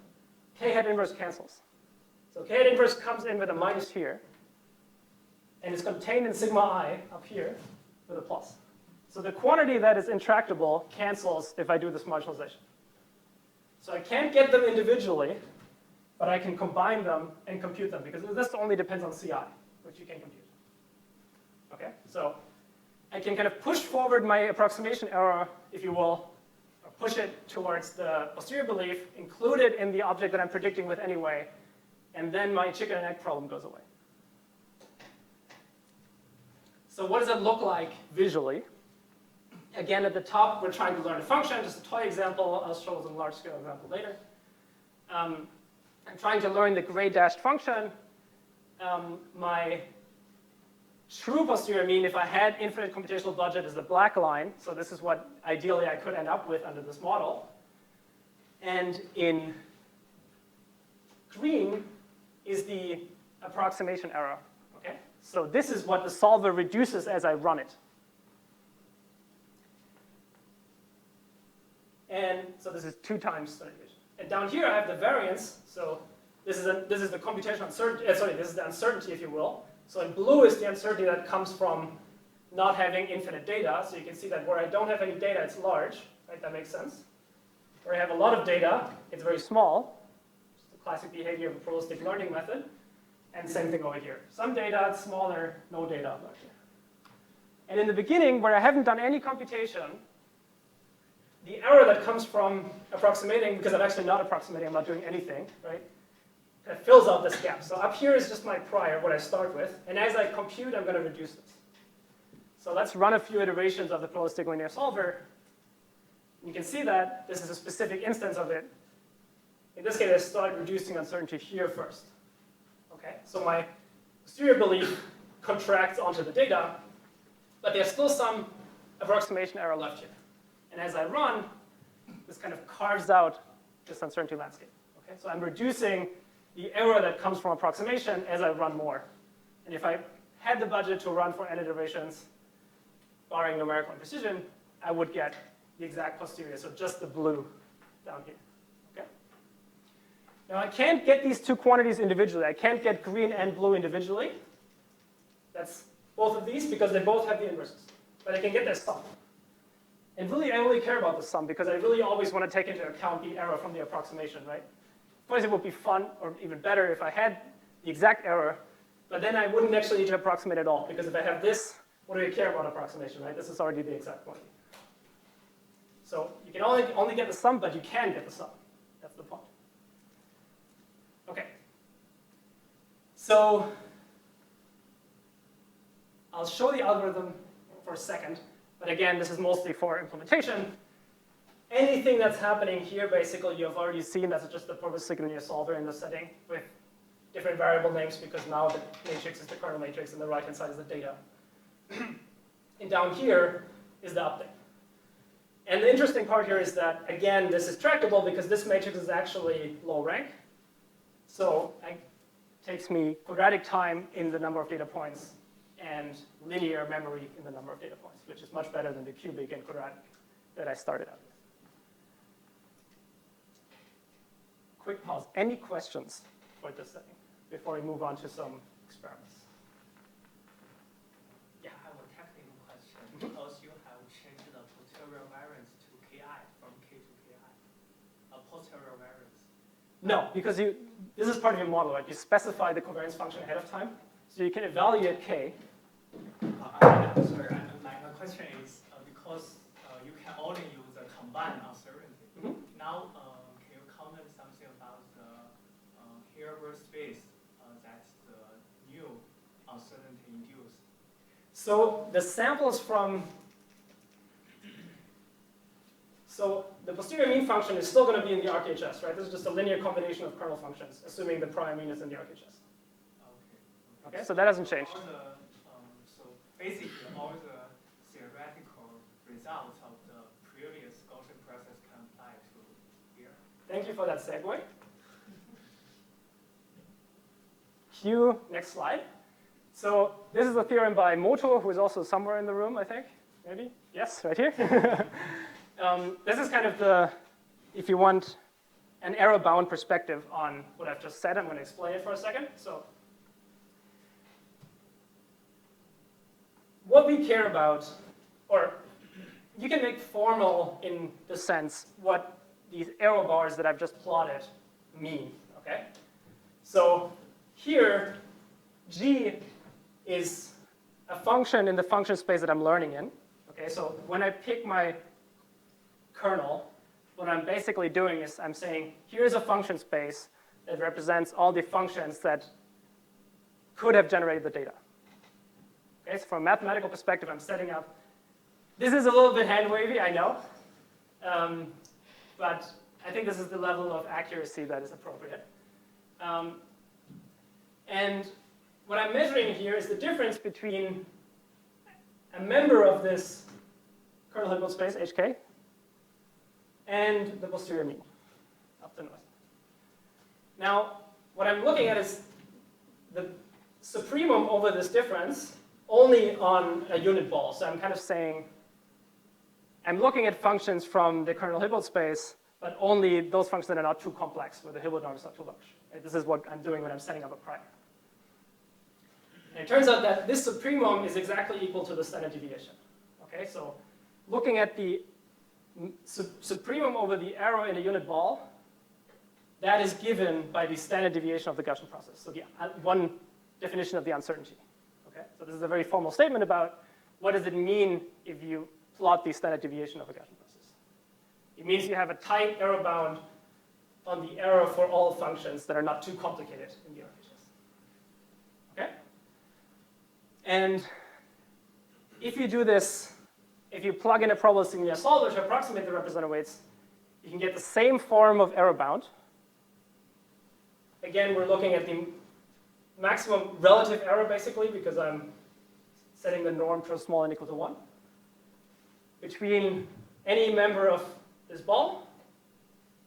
k hat inverse cancels. So k hat inverse comes in with a minus here, and is contained in sigma I up here with a plus. So the quantity that is intractable cancels if I do this marginalization. So I can't get them individually, but I can combine them and compute them, because this only depends on CI, which you can compute. Okay, so I can kind of push forward my approximation error, if you will, or push it towards the posterior belief, include it in the object that I'm predicting with anyway, and then my chicken and egg problem goes away. So what does it look like visually? Again, at the top, we're trying to learn a function, just a toy example. I'll show a large-scale example later. I'm trying to learn the gray dashed function. My true posterior mean, if I had infinite computational budget, is the black line. So this is what ideally I could end up with under this model. And in green is the approximation error. Okay? So this is what the solver reduces as I run it. And so this is 2 times standard deviation. And down here I have the variance. So this is the computational uncertainty. This is the uncertainty, if you will. So in blue is the uncertainty that comes from not having infinite data. So you can see that where I don't have any data, it's large. Right? That makes sense. Where I have a lot of data, it's very small. It's the classic behavior of a probabilistic learning method. And same thing over here. Some data, it's smaller. No data, larger. And in the beginning, where I haven't done any computation, the error that comes from approximating, because I'm actually not approximating, I'm not doing anything, right? Kind of fills out this gap. So up here is just my prior, what I start with. And as I compute, I'm going to reduce this. So let's run a few iterations of the probabilistic linear solver. You can see that this is a specific instance of it. In this case, I start reducing uncertainty here first. Okay, so my posterior belief contracts onto the data, but there's still some approximation error left here. And as I run, this kind of carves out this uncertainty landscape. Okay, so I'm reducing the error that comes from approximation as I run more. And if I had the budget to run for n iterations, barring numerical imprecision, I would get the exact posterior, so just the blue down here. Okay? Now I can't get these 2 quantities individually. I can't get green and blue individually. That's both of these because they both have the inverses. But I can get their sum. And really, I only care about the sum because I really always want to take into account the error from the approximation, right? Of course, it would be fun, or even better, if I had the exact error, but then I wouldn't actually need to approximate at all, because if I have this, what do I care about approximation, right? This is already the exact quantity. So you can only get the sum, but you can get the sum. That's the point. Okay. So I'll show the algorithm for a second. But again, this is mostly for implementation. anything that's happening here, basically, you've already seen that's just the probabilistic linear solver in the setting with different variable names because now the matrix is the kernel matrix and the right-hand side is the data. And down here is the update. And the interesting part here is that, again, this is tractable because this matrix is actually low rank. So it takes me quadratic time in the number of data points and linear memory in the number of data points, which is much better than the cubic and quadratic that I started out with. Quick pause. Any questions for this setting before we move on to some experiments? Yeah, I have a technical question. Because you have changed the posterior variance to Ki from K to Ki, a posterior variance. No, because this is part of your model, right? You specify the covariance function ahead of time, so you can evaluate K. I'm sorry, my question is because you can only use the combined uncertainty. Now, can you comment something about the Hilbert space that's the new uncertainty induced? So the samples from, so the posterior mean function is still going to be in the RKHS, right? This is just a linear combination of kernel functions, assuming the prime mean is in the RKHS. Okay, so that hasn't changed. So basically, all the theoretical results of the previous Gaussian process can apply to here. Thank you for that segue. Cue next slide. So this is a theorem by Moto, who is also somewhere in the room, I think. Maybe? Yes, right here. This is kind of the, if you want, an error-bound perspective on what I've just said. I'm going to explain it for a second. So what we care about, or you can make formal in the sense what these arrow bars that I've just plotted mean, okay? So here, G is a function in the function space that I'm learning in, okay? So when I pick my kernel, what I'm basically doing is I'm saying, here's a function space that represents all the functions that could have generated the data. Okay, so from a mathematical perspective, I'm setting up. This is a little bit hand-wavy, I know. But I think this is the level of accuracy that is appropriate. And what I'm measuring here is the difference between a member of this kernel Hilbert space, HK, and the posterior mean, up the north. Now, what I'm looking at is the supremum over this difference only on a unit ball. So I'm kind of saying, I'm looking at functions from the kernel Hilbert space, but only those functions that are not too complex, where the Hilbert norm is not too large. Right? This is what I'm doing when I'm setting up a prior. And it turns out that this supremum is exactly equal to the standard deviation. Okay, so looking at the supremum over the arrow in a unit ball, that is given by the standard deviation of the Gaussian process. So the one definition of the uncertainty. Okay, so this is a very formal statement about what does it mean if you plot the standard deviation of a Gaussian process. It means you have a tight arrow bound on the arrow for all functions that are not too complicated in the RKHS. Okay? And if you do this, if you plug in a probabilistic linear solver to approximate the representative weights, you can get the same form of error bound. Again, we're looking at the maximum relative error, basically, because I'm setting the norm to small n equal to 1, between any member of this ball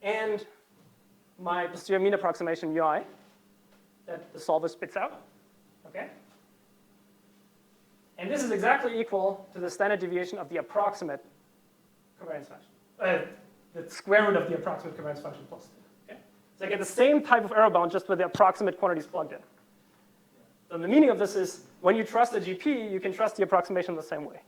and my posterior mean approximation UI that the solver spits out. Okay? And this is exactly equal to the standard deviation of the approximate covariance function. The square root of the approximate covariance function plus 2. Okay? So I get the same type of error bound just with the approximate quantities plugged in. So the meaning of this is when you trust a GP, you can trust the approximation the same way.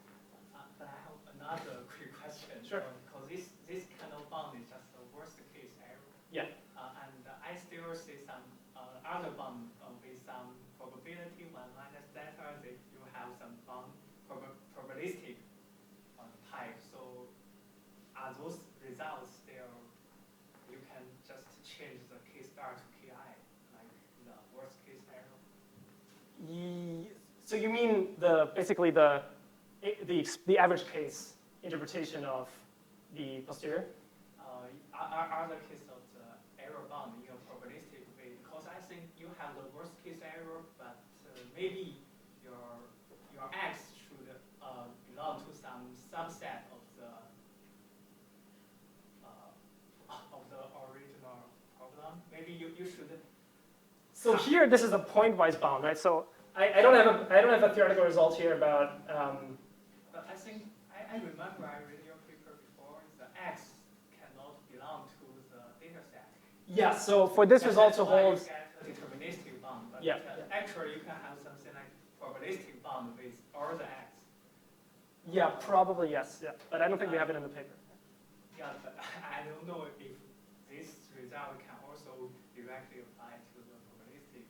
But I have another quick question. Sure. Because this kind of bound is just the worst case error. Yeah. And I still see some other bound with some probability 1 minus delta that you have some bound probabilistic type. So are those results there? You can just change the K star to Ki, like the worst case error. So you mean basically the average case interpretation of the posterior? other case of the error bound in a probabilistic way, because I think you have the worst case error, but maybe your X should belong to some subset of the original problem. Maybe you should. So here, this is a pointwise bound, right? So I don't have a theoretical result here about. But I think I remember I read your paper before. The X cannot belong to the data set. Yeah. So for this result to hold. You get a deterministic bound, but Yeah. actually you can have something like probabilistic bound with all the X. Yeah, probably yes. Yeah, but I don't think we have it in the paper. Yeah, but I don't know if this result can also directly apply to the probabilistic.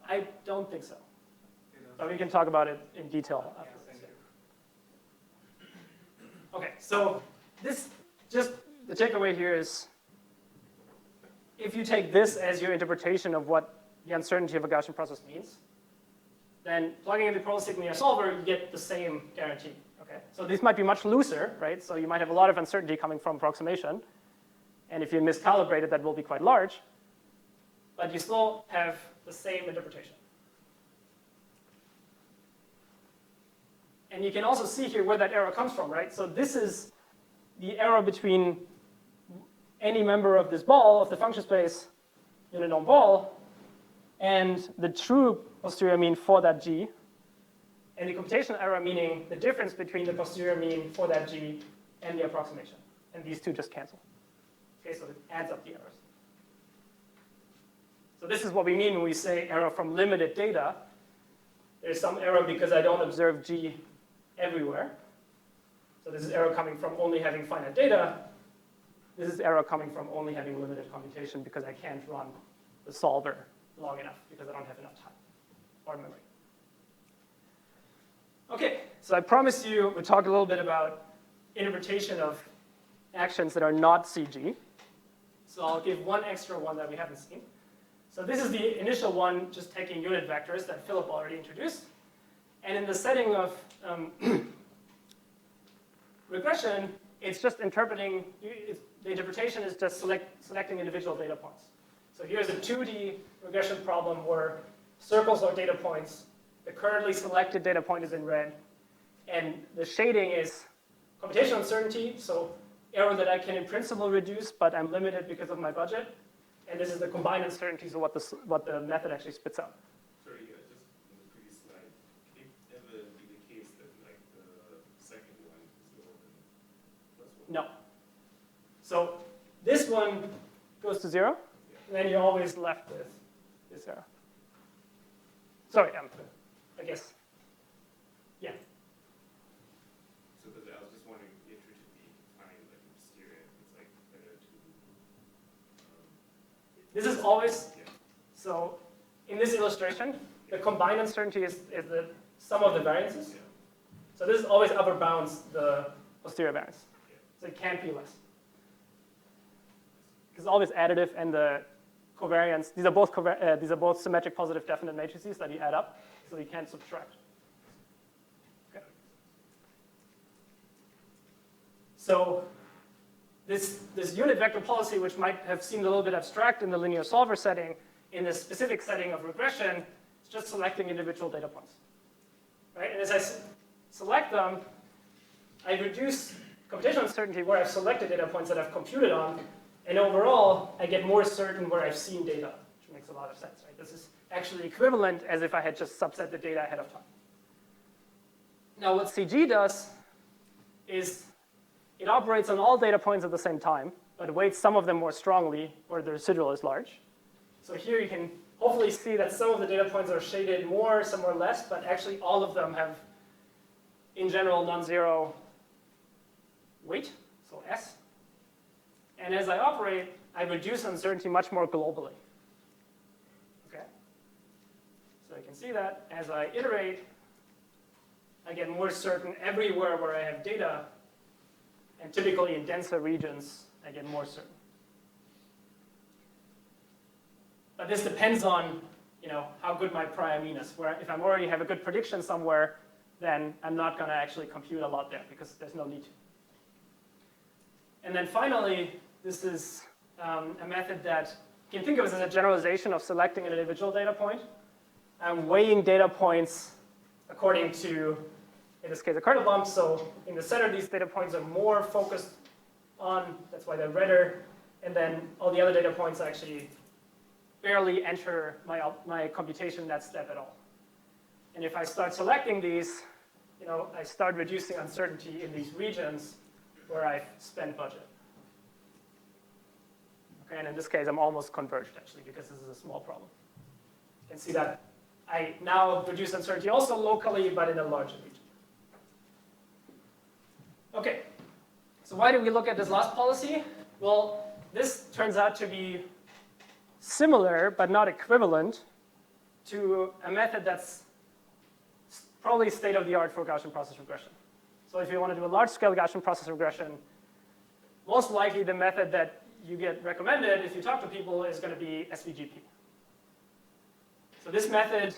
I don't think so. You know, But we can talk about it in detail yeah, afterwards. thank you. Okay, so this, just the takeaway here is, if you take this as your interpretation of what the uncertainty of a Gaussian process means, then plugging in the probabilistic linear solver, you get the same guarantee. Okay, so these might be much looser, right? So you might have a lot of uncertainty coming from approximation, and if you miscalibrate it, that will be quite large. But you still have the same interpretation. And you can also see here where that error comes from, right? So this is the error between any member of this ball, of the function space, unit norm ball, and the true posterior mean for that G, and the computational error meaning the difference between the posterior mean for that G and the approximation. And these two just cancel. Okay, so it adds up the errors. So this is what we mean when we say error from limited data. There's some error because I don't observe G everywhere. So this is error coming from only having finite data. This is error coming from only having limited computation because I can't run the solver long enough because I don't have enough time or memory. Okay, so I promised you we'll talk a little bit about interpretation of actions that are not CG. So I'll give one extra one that we haven't seen. So this is the initial one, just taking unit vectors that Philip already introduced. And in the setting of regression, it's just interpreting, the interpretation is just selecting individual data points. So here's a 2D regression problem where circles are data points. The currently selected data point is in red. And the shading is computational uncertainty, so error that I can in principle reduce, but I'm limited because of my budget. And this is the combined uncertainty, so what the method actually spits out. Sorry, just in the previous slide, can it ever be the case that like the second one is lower than +1? No. So this one goes to 0, and then you're always left with this error. Sorry, I guess. Yeah. So that I was just wondering if it should be defined like in posterior, it's like better to. This is always, Yeah. so in this illustration, the combined uncertainty is the sum of the variances. Yeah. So this is always upper bounds the posterior variance. Yeah. So it can't be less. It's always additive, and the covariance, these are both symmetric positive definite matrices that you add up, so you can't subtract. Okay. So this unit vector policy, which might have seemed a little bit abstract in the linear solver setting, in the specific setting of regression, is just selecting individual data points. Right? And as I select them, I reduce computational uncertainty where I've selected data points that I've computed on, and overall, I get more certain where I've seen data, which makes a lot of sense. Right? This is actually equivalent as if I had just subset the data ahead of time. Now, what CG does is it operates on all data points at the same time, but weights some of them more strongly where the residual is large. So here you can hopefully see that some of the data points are shaded more, some are less, but actually all of them have, in general, non-zero weight, so S. And as I operate, I reduce uncertainty much more globally. Okay? So you can see that as I iterate, I get more certain everywhere where I have data, and typically in denser regions, I get more certain. But this depends on, how good my prior mean is. Where if I already have a good prediction somewhere, then I'm not going to actually compute a lot there because there's no need to. And then finally, this is a method that you can think of as a generalization of selecting an individual data point. I'm weighing data points according to, in this case, a kernel bump. So in the center, these data points are more focused on, that's why they're redder. And then all the other data points actually barely enter my computation that step at all. And if I start selecting these, I start reducing uncertainty in these regions where I've spent budget. Okay, and in this case, I'm almost converged, actually, because this is a small problem. You can see that I now reduce uncertainty also locally, but in a larger region. Okay, so why did we look at this last policy? Well, this turns out to be similar, but not equivalent, to a method that's probably state-of-the-art for Gaussian process regression. So if you want to do a large-scale Gaussian process regression, most likely the method that you get recommended if you talk to people is going to be SVGP. So this method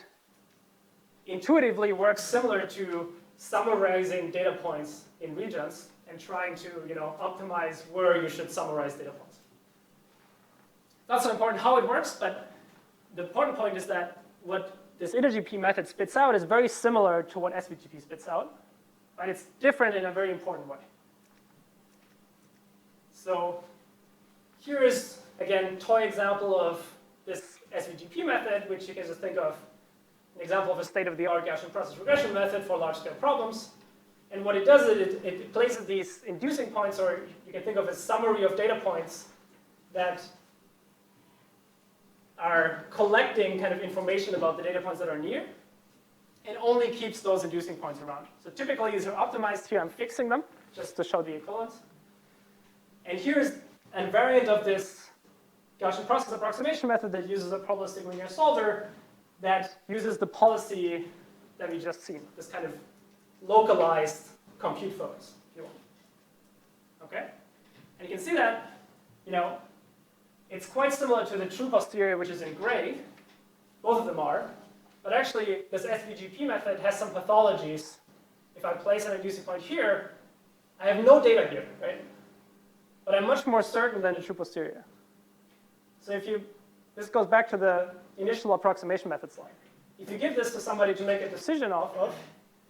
intuitively works similar to summarizing data points in regions and trying to optimize where you should summarize data points. Not so important how it works, but the important point is that what this InterGP method spits out is very similar to what SVGP spits out, but it's different in a very important way. So here is, again, toy example of this SVGP method, which you can just think of an example of a state-of-the-art Gaussian process regression method for large-scale problems. And what it does is it places these inducing points, or you can think of as summary of data points that are collecting kind of information about the data points that are near, and only keeps those inducing points around. So typically these are optimized here. I'm fixing them just to show the equivalence. And here's a variant of this Gaussian process approximation method that uses a probabilistic linear solver that uses the policy that we just seen, this kind of localized compute focus, if you want. Okay? And you can see that, it's quite similar to the true posterior, which is in gray. Both of them are. But actually, this SVGP method has some pathologies. If I place an inducing point here, I have no data here, right? But I'm much more certain than the true posterior. So this goes back to the initial approximation method slide. If you give this to somebody to make a decision off of,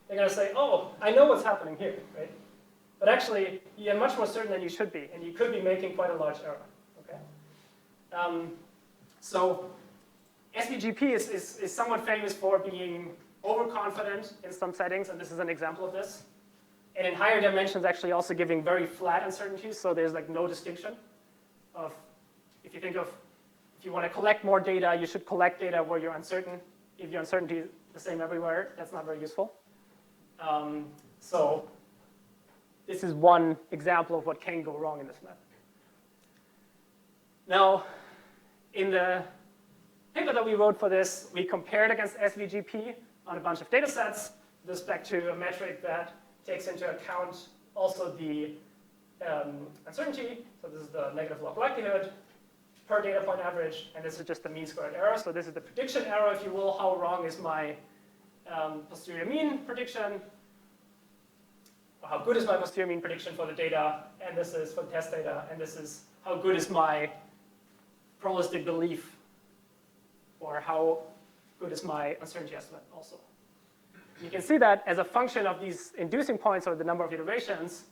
they're going to say, oh, I know what's happening here, right? But actually, you're much more certain than you should be, and you could be making quite a large error. Okay? So SVGP is somewhat famous for being overconfident in some settings, and this is an example of this. And in higher dimensions, actually also giving very flat uncertainties, so there's like no distinction of, if you want to collect more data, you should collect data where you're uncertain. If your uncertainty is the same everywhere, that's not very useful. So this is one example of what can go wrong in this method. Now, in the paper that we wrote for this, we compared against SVGP on a bunch of data sets with respect to a metric that takes into account also the uncertainty. So this is the negative log likelihood per data point average, and this is just the mean squared error. So this is the prediction error, if you will. How wrong is my posterior mean prediction? Or how good is my posterior mean prediction for the data? And this is for the test data. And this is how good is my probabilistic belief, or how good is my uncertainty estimate also. You can see that as a function of these inducing points, or the number of iterations,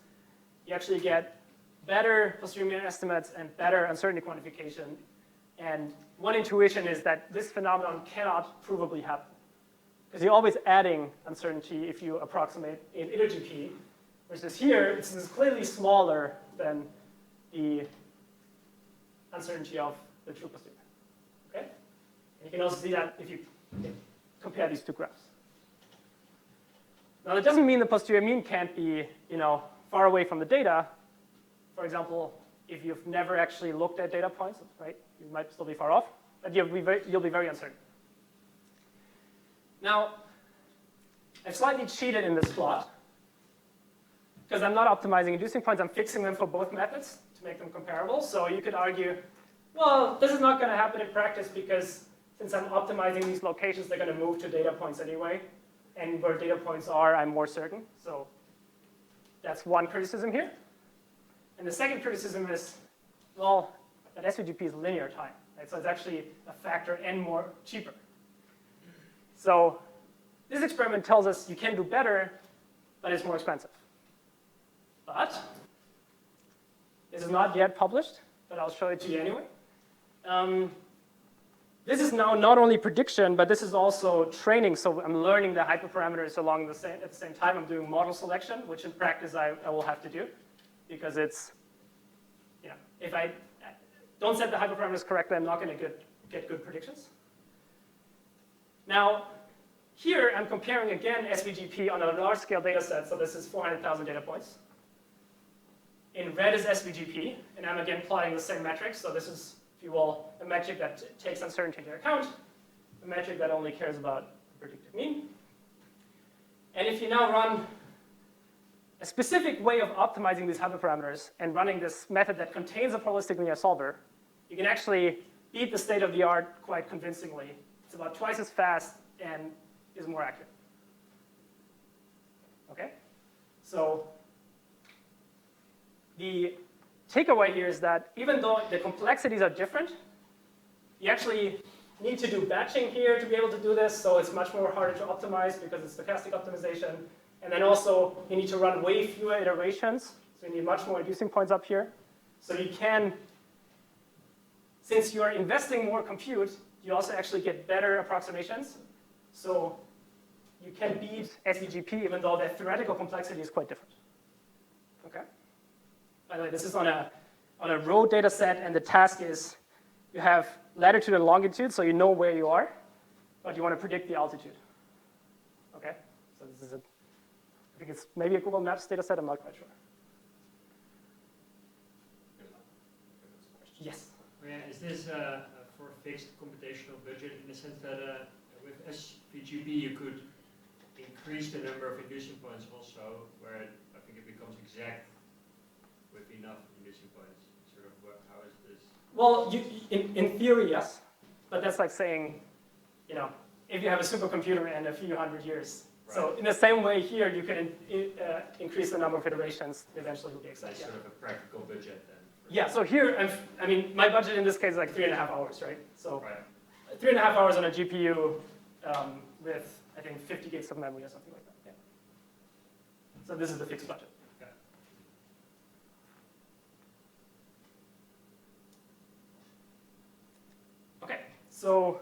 you actually get better posterior mean estimates and better uncertainty quantification. And one intuition is that this phenomenon cannot provably happen, because you're always adding uncertainty if you approximate in InterGP, versus here, this is clearly smaller than the uncertainty of the true posterior. Okay? And you can also see that if you compare these two graphs. Now, that doesn't mean the posterior mean can't be, far away from the data. For example, if you've never actually looked at data points, right, you might still be far off, but you'll be very uncertain. Now, I've slightly cheated in this plot, because I'm not optimizing inducing points. I'm fixing them for both methods to make them comparable. So you could argue, well, this is not going to happen in practice, because since I'm optimizing these locations, they're going to move to data points anyway. And where data points are, I'm more certain. So that's one criticism here. And the second criticism is, Well, that SVGP is linear time, right? So it's actually a factor n more cheaper. So this experiment tells us you can do better, but it's more expensive. But this is not yet published, but I'll show it to you anyway. This is now not only prediction, but this is also training. So I'm learning the hyperparameters at the same time. I'm doing model selection, which in practice I will have to do, because it's, if I don't set the hyperparameters correctly, I'm not going to get good predictions. Now, here I'm comparing again SVGP on a large-scale data set. So this is 400,000 data points. In red is SVGP, and I'm again plotting the same metrics. So this is, if you will, a metric that takes uncertainty into account, a metric that only cares about the predicted mean. And if you now run a specific way of optimizing these hyperparameters and running this method that contains a probabilistic linear solver, you can actually beat the state of the art quite convincingly. It's about twice as fast and is more accurate. Okay? So the takeaway here is that even though the complexities are different, you actually need to do batching here to be able to do this, so it's much more harder to optimize because it's stochastic optimization. And then also, you need to run way fewer iterations, so you need much more inducing points up here. So you can, since you're investing more compute, you also actually get better approximations. So you can beat SVGP even though the theoretical complexity is quite different. Okay? By the way, this is on a row data set, and the task is you have latitude and longitude, so you know where you are, but you want to predict the altitude. Okay? So this is I think it's maybe a Google Maps data set, I'm not quite sure. Yes? Yeah, is this for a fixed computational budget in the sense that with SVGP you could increase the number of inducing points also, where I think it becomes exact with enough inducing points? Sort of, how is this? Well, in theory, yes. But that's like saying, if you have a supercomputer in a few hundred years. Right. So in the same way here, you can increase the number of iterations. Eventually, will be exact. That's sort of a practical budget then. Yeah. So here, my budget in this case is like 3.5 hours, right? So 3.5 hours on a GPU with, I think, 50 gigs of memory or something like that. Yeah. So this is the fixed budget. Okay. So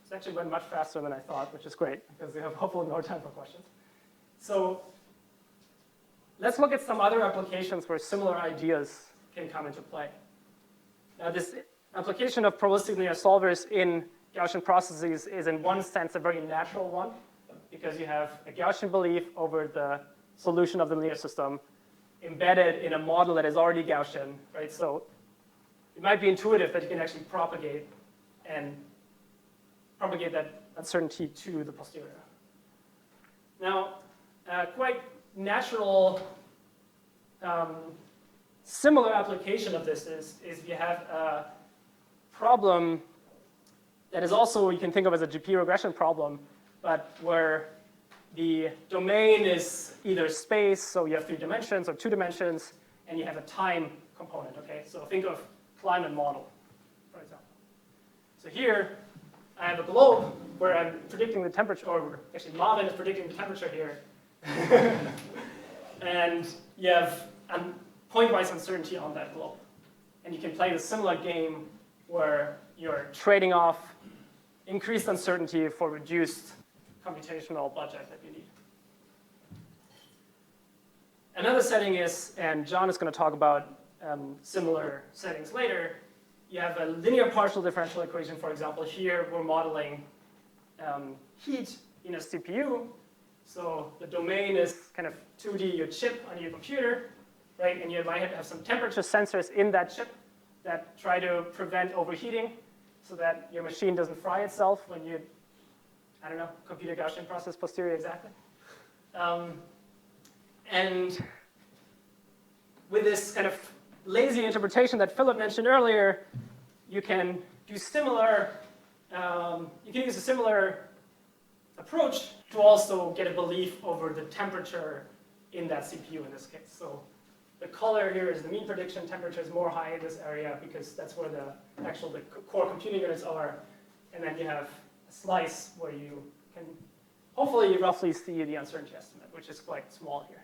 this actually went much faster than I thought, which is great, because we have hopefully more time for questions. So let's look at some other applications where similar ideas can come into play. Now, this application of probabilistic linear solvers in Gaussian processes is in one sense a very natural one, because you have a Gaussian belief over the solution of the linear system embedded in a model that is already Gaussian, right? So it might be intuitive that you can actually propagate that uncertainty to the posterior. Now, quite natural, similar application of this is you have a problem that is also, you can think of as a GP regression problem, but where the domain is either space, so you have 3 dimensions, or 2 dimensions, and you have a time component, okay? So think of climate model, for example. So here, I have a globe where I'm predicting the temperature, or actually Marvin is predicting the temperature here. And you have point-wise uncertainty on that globe. And you can play the similar game where you're trading off increased uncertainty for reduced computational budget that you need. Another setting is, and John is going to talk about similar settings later, you have a linear partial differential equation, for example. Here we're modeling heat in a CPU. So the domain is kind of 2D, your chip on your computer, right? And you might have some temperature sensors in that chip that try to prevent overheating so that your machine doesn't fry itself when you, I don't know, compute a Gaussian process posterior exactly. And with this kind of lazy interpretation that Philip mentioned earlier, you can do similar, you can use a similar approach to also get a belief over the temperature in that CPU in this case. So The color here is the mean prediction. Temperature is more high in this area because that's where the core computing units are. And then you have a slice where you can hopefully roughly see the uncertainty estimate, which is quite small here.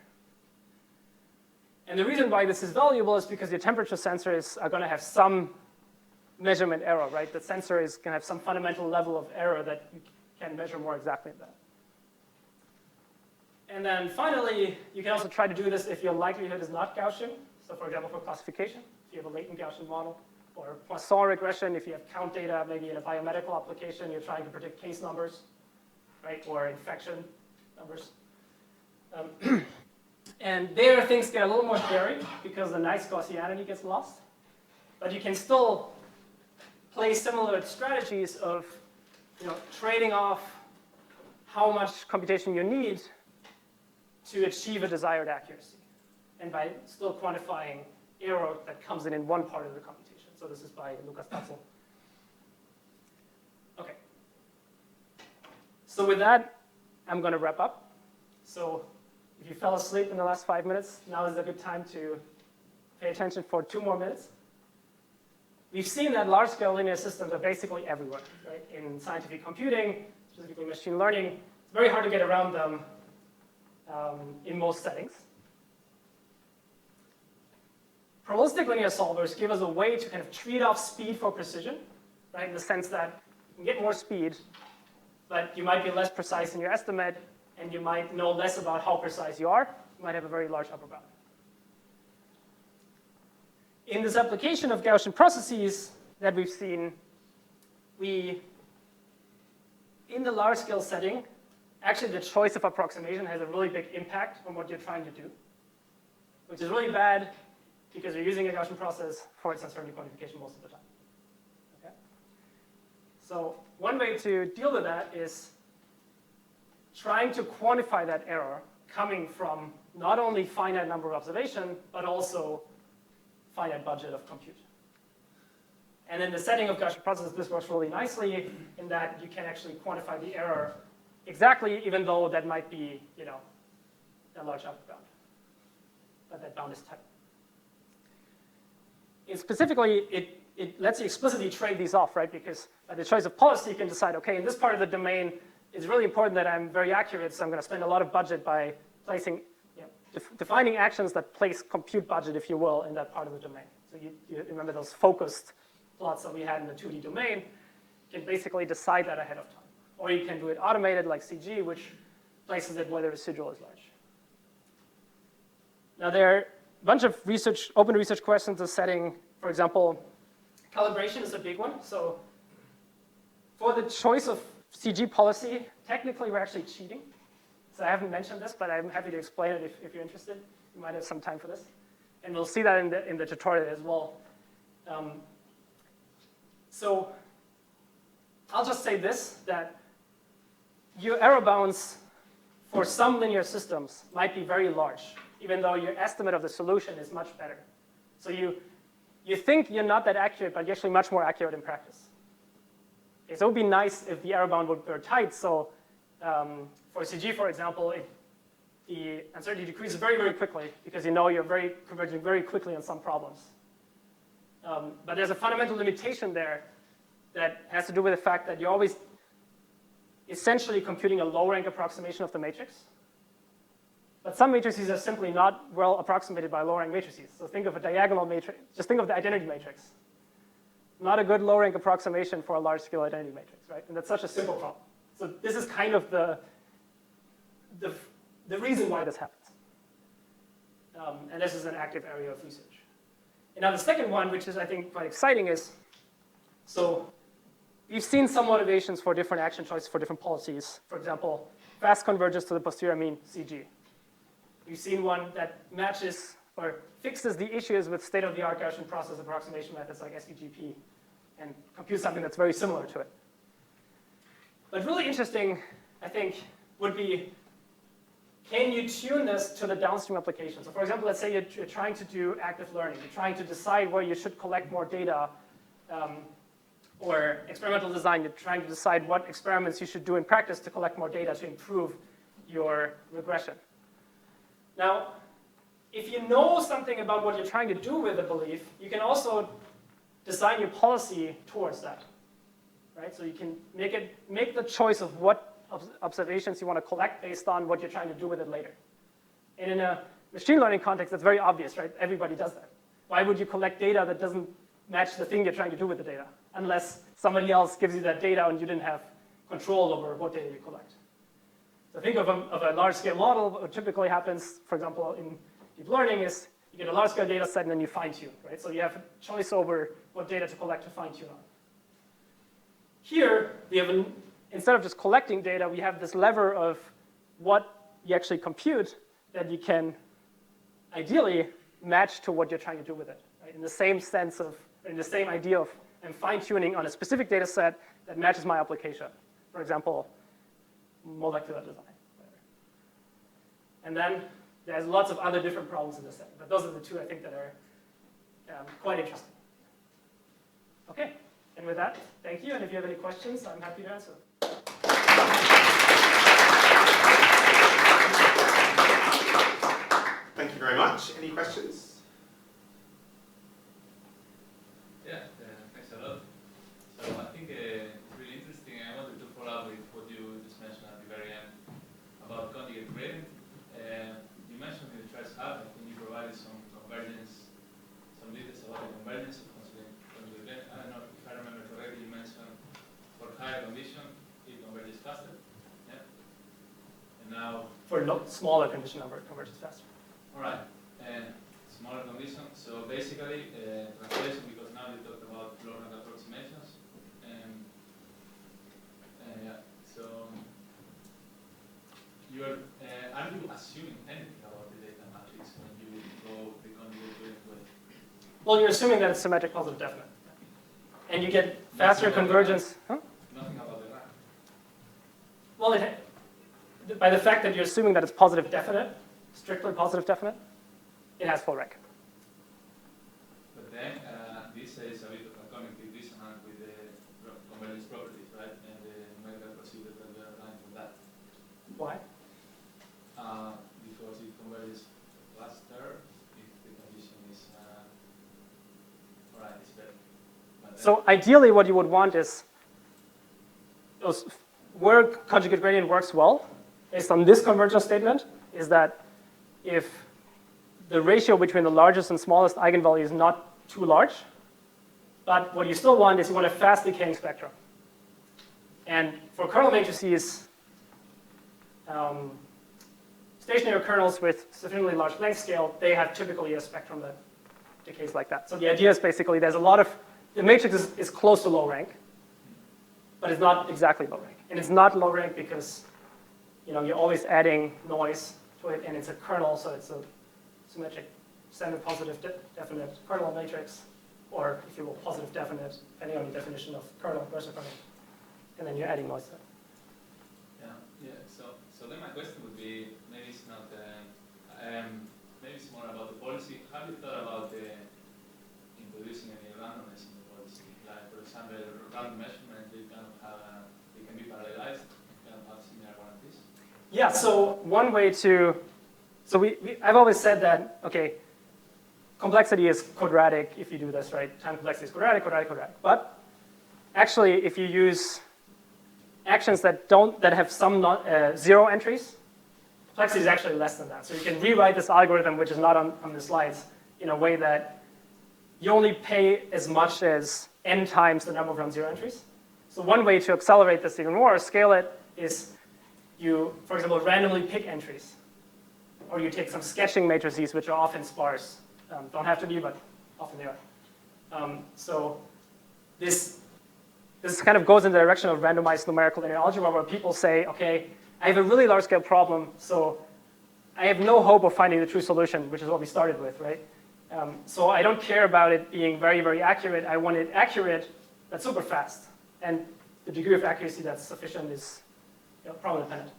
And the reason why this is valuable is because your temperature sensors are going to have some measurement error, right? The sensor is going to have some fundamental level of error that you can measure more exactly than that. And then finally, you can also try to do this if your likelihood is not Gaussian. So for example, for classification, if you have a latent Gaussian model, or Poisson regression, if you have count data, maybe in a biomedical application, you're trying to predict case numbers, right, or infection numbers. And there, things get a little more scary because the nice Gaussianity gets lost. But you can still play similar strategies of trading off how much computation you need to achieve a desired accuracy, and by still quantifying error that comes in one part of the computation. So this is by Lukas Tatzel. Okay. So with that, I'm going to wrap up. So if you fell asleep in the last 5 minutes, now is a good time to pay attention for 2 more minutes. We've seen that large-scale linear systems are basically everywhere, right? In scientific computing, specifically machine learning, it's very hard to get around them in most settings. Probabilistic linear solvers give us a way to kind of trade off speed for precision, right? In the sense that you can get more speed, but you might be less precise in your estimate, and you might know less about how precise you are. You might have a very large upper bound. In this application of Gaussian processes that we've seen, in the large-scale setting, actually the choice of approximation has a really big impact on what you're trying to do, which is really bad because you're using a Gaussian process for its uncertainty quantification most of the time. Okay? So one way to deal with that is trying to quantify that error coming from not only finite number of observation, but also finite budget of compute. And in the setting of Gaussian processes, this works really nicely in that you can actually quantify the error exactly, even though that might be, a large upper bound. But that bound is tight. And specifically, it lets you explicitly trade these off, right? Because by the choice of policy, you can decide, okay, in this part of the domain, it's really important that I'm very accurate, so I'm going to spend a lot of budget by placing, defining actions that place compute budget, if you will, in that part of the domain. So you remember those focused plots that we had in the 2D domain. You can basically decide that ahead of time. Or you can do it automated like CG, which places it where the residual is large. Now there are a bunch of open research questions in setting. For example, calibration is a big one. So for the choice of CG policy, technically we're actually cheating. So I haven't mentioned this, but I'm happy to explain it if you're interested. You might have some time for this. And we'll see that in the tutorial as well. So I'll just say this, that your error bounds for some linear systems might be very large, even though your estimate of the solution is much better. So you think you're not that accurate, but you're actually much more accurate in practice. Okay, so it would be nice if the error bound were tight. So for CG, for example, the uncertainty decreases very, very quickly because you're converging very quickly on some problems. But there's a fundamental limitation there that has to do with the fact that you're always essentially computing a low-rank approximation of the matrix. But some matrices are simply not well approximated by low-rank matrices. So think of a diagonal matrix. Just think of the identity matrix. Not a good low-rank approximation for a large-scale identity matrix, right? And that's such a simple problem. So this is kind of the reason why this happens. And this is an active area of research. And now the second one, which is, I think, quite exciting is, so you've seen some motivations for different action choices for different policies. For example, fast convergence to the posterior mean, CG. You've seen one that matches or fixes the issues with state-of-the-art Gaussian process approximation methods like SVGP and computes something that's very similar to it. But really interesting, I think, would be, can you tune this to the downstream application? So for example, let's say you're trying to do active learning. You're trying to decide where you should collect more data, or experimental design. You're trying to decide what experiments you should do in practice to collect more data to improve your regression. Now, if you know something about what you're trying to do with a belief, you can also design your policy towards that. Right? So you can make the choice of what observations you want to collect based on what you're trying to do with it later. And in a machine learning context, that's very obvious, right? Everybody does that. Why would you collect data that doesn't match the thing you're trying to do with the data? Unless somebody else gives you that data and you didn't have control over what data you collect. So think of a large-scale model. What typically happens, for example, in deep learning is you get a large-scale data set and then you fine-tune, right? So you have a choice over what data to collect to fine-tune on. Here, we have instead of just collecting data, we have this lever of what you actually compute that you can ideally match to what you're trying to do with it. Right? In the same sense of, in the same idea of I'm fine-tuning on a specific data set that matches my application. For example, molecular design. And then there's lots of other different problems in this setting, but those are the two I think that are quite interesting. Okay, and with that, thank you, and if you have any questions, I'm happy to answer. Thank you very much. Any questions? Yeah, thanks a lot. So I think it's really interesting. I wanted to follow up with what you just mentioned at the very end about conjugate gradient. You mentioned in the first half, I think you provided some convergence, some details about the convergence of conjugate gradient. I don't know if I remember correctly, you mentioned for higher condition, it converges faster. Yeah. And now For smaller condition number, it converges faster. all right, smaller condition. So basically, translation, because now you talked about low-rank approximations. Yeah, so you're, are you assuming anything about the data matrix when you go the conjugate gradient way? Well, you're assuming that it's symmetric positive definite. And you get faster convergence. Huh? Nothing about the rank. Well, by the fact that you're assuming that it's positive definite, strictly positive definite, it has full rank. But then this is a bit of a cognitive dissonance with the convergence properties, right? And the numerical procedure that we are applying for that. Why? Because it converges faster if the condition is all right, it's better. So ideally, what you would want is where conjugate gradient works well, based on this convergence statement, is that if the ratio between the largest and smallest eigenvalue is not too large, but what you still want is you want a fast decaying spectrum. And for kernel matrices, stationary kernels with sufficiently large length scale, they have typically a spectrum that decays like that. So the idea is basically there's a lot of, the matrix is close to low rank, but it's not exactly low rank. And it's not low rank because you're always adding noise to it, and it's a kernel, so it's a symmetric semi-positive definite kernel matrix, or if you will, positive definite, depending on the definition of kernel versus kernel. And then you're adding noise to it. Yeah. So then my question would be, maybe it's not, maybe it's more about the policy. Have you thought about introducing any randomness in the policy? Like, for example, random measurements, they kind of have, they can be parallelized, kind of have similar guarantees. Yeah. So one way to, so I've always said that okay, complexity is quadratic if you do this right. Time complexity is quadratic. But actually, if you use actions that have some zero entries, complexity is actually less than that. So you can rewrite this algorithm, which is not on the slides, in a way that you only pay as much as n times the number of non-zero entries. So one way to accelerate this even more, scale it, is you, for example, randomly pick entries. Or you take some sketching matrices, which are often sparse. Don't have to be, but often they are. So this kind of goes in the direction of randomized numerical linear algebra, where people say, okay, I have a really large-scale problem, so I have no hope of finding the true solution, which is what we started with, right? So I don't care about it being very, very accurate. I want it accurate, but super fast. And the degree of accuracy that's sufficient is problem dependent.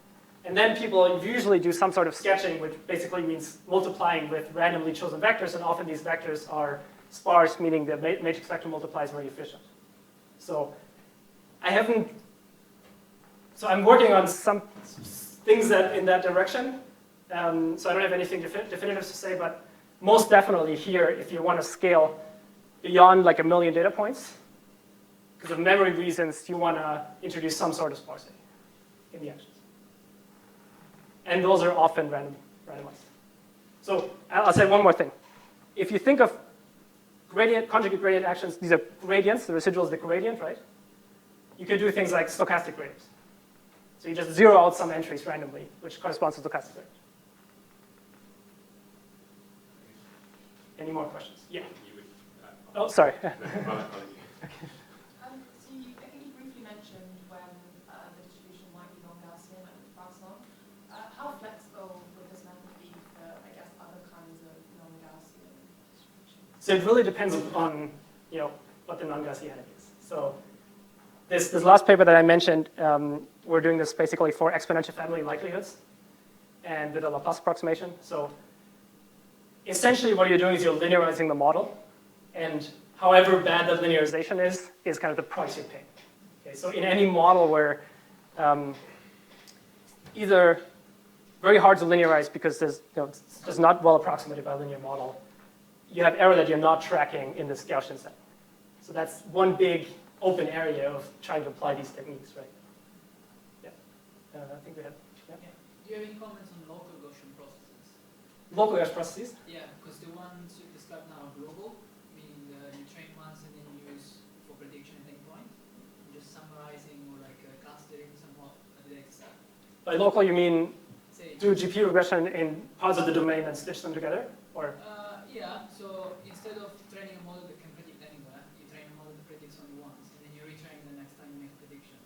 And then people usually do some sort of sketching, which basically means multiplying with randomly chosen vectors, and often these vectors are sparse, meaning the matrix vector multiply is very efficient. So I'm working on some things that in that direction. So I don't have anything definitive to say, but most definitely here, if you want to scale beyond like 1 million data points, because of memory reasons, you want to introduce some sort of sparsity in the actions. And those are often randomized. So I'll say one more thing. If you think of conjugate gradient actions, these are gradients, the residual is the gradient, right? You can do things like stochastic gradients. So you just zero out some entries randomly, which corresponds to stochastic gradient. Any more questions? Yeah. You would, Oh, sorry. no, apology. So you, I think you briefly mentioned when the distribution might be non-Gaussian and perhaps not. How flexible would this method be for, I guess, other kinds of non-Gaussian distributions? So it really depends on what the non-Gaussian is. So this last paper that I mentioned, we're doing this basically for exponential family likelihoods and with a Laplace approximation. So essentially what you're doing is you're linearizing the model, and however bad that linearization is kind of the price you pay. Okay, so in any model where either very hard to linearize because it's just not well approximated by a linear model, you have error that you're not tracking in this Gaussian set. So that's one big open area of trying to apply these techniques, right? Yeah, I think we have. Yeah. Do you have any comments on local Gaussian processes? Local Gaussian processes? Yeah, because the ones you described now are global, meaning you train once and then use for prediction at any point. Just summarizing or like clustering somewhat the data set. By local, you mean Say, do GPU regression in parts of the domain and stitch them together? Or yeah, so instead of training a model that can predict anywhere, you train a model that predicts only once, and then you retrain the next time you make a prediction.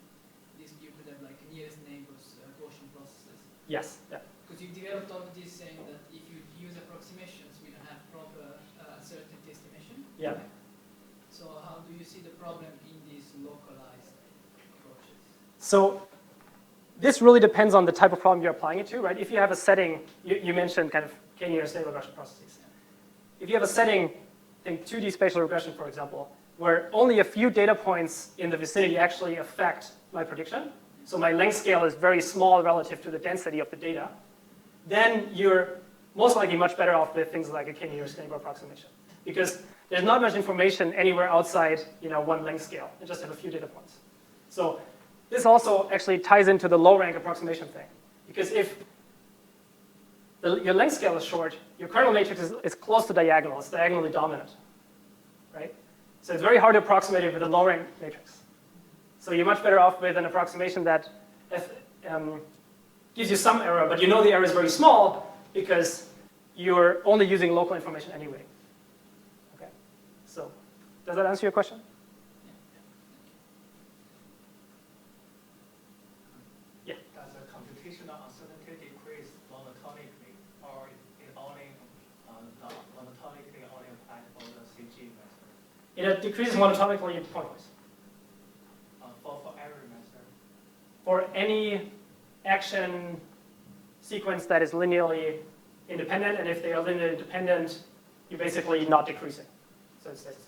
This you could have like nearest neighbors Gaussian processes. yes, yeah. Because you developed already saying that if you use approximations, we don't have proper certainty estimation. Yeah. So how do you see the problem in these localized approaches? So this really depends on the type of problem you're applying it to, right? If you have a setting, you mentioned kind of k-near stable Gaussian processes. If you have a setting, think 2D spatial regression, for example, where only a few data points in the vicinity actually affect my prediction, so my length scale is very small relative to the density of the data, then you're most likely much better off with things like a k-near stable approximation, because there's not much information anywhere outside one length scale. You just have a few data points. So this also actually ties into the low rank approximation thing, because if your length scale is short, your kernel matrix is close to diagonal. It's diagonally dominant, right? So it's very hard to approximate it with a low rank matrix. So you're much better off with an approximation that gives you some error, but you know the error is very small because you're only using local information anyway. Okay. So does that answer your question? Yeah. Does the computational uncertainty decrease monotonically, or it only monotonically only applies for the CG method? It decreases monotonically pointwise. For every method. For any action sequence that is linearly independent, and if they are linearly dependent, you're basically not decreasing. So it stays the same.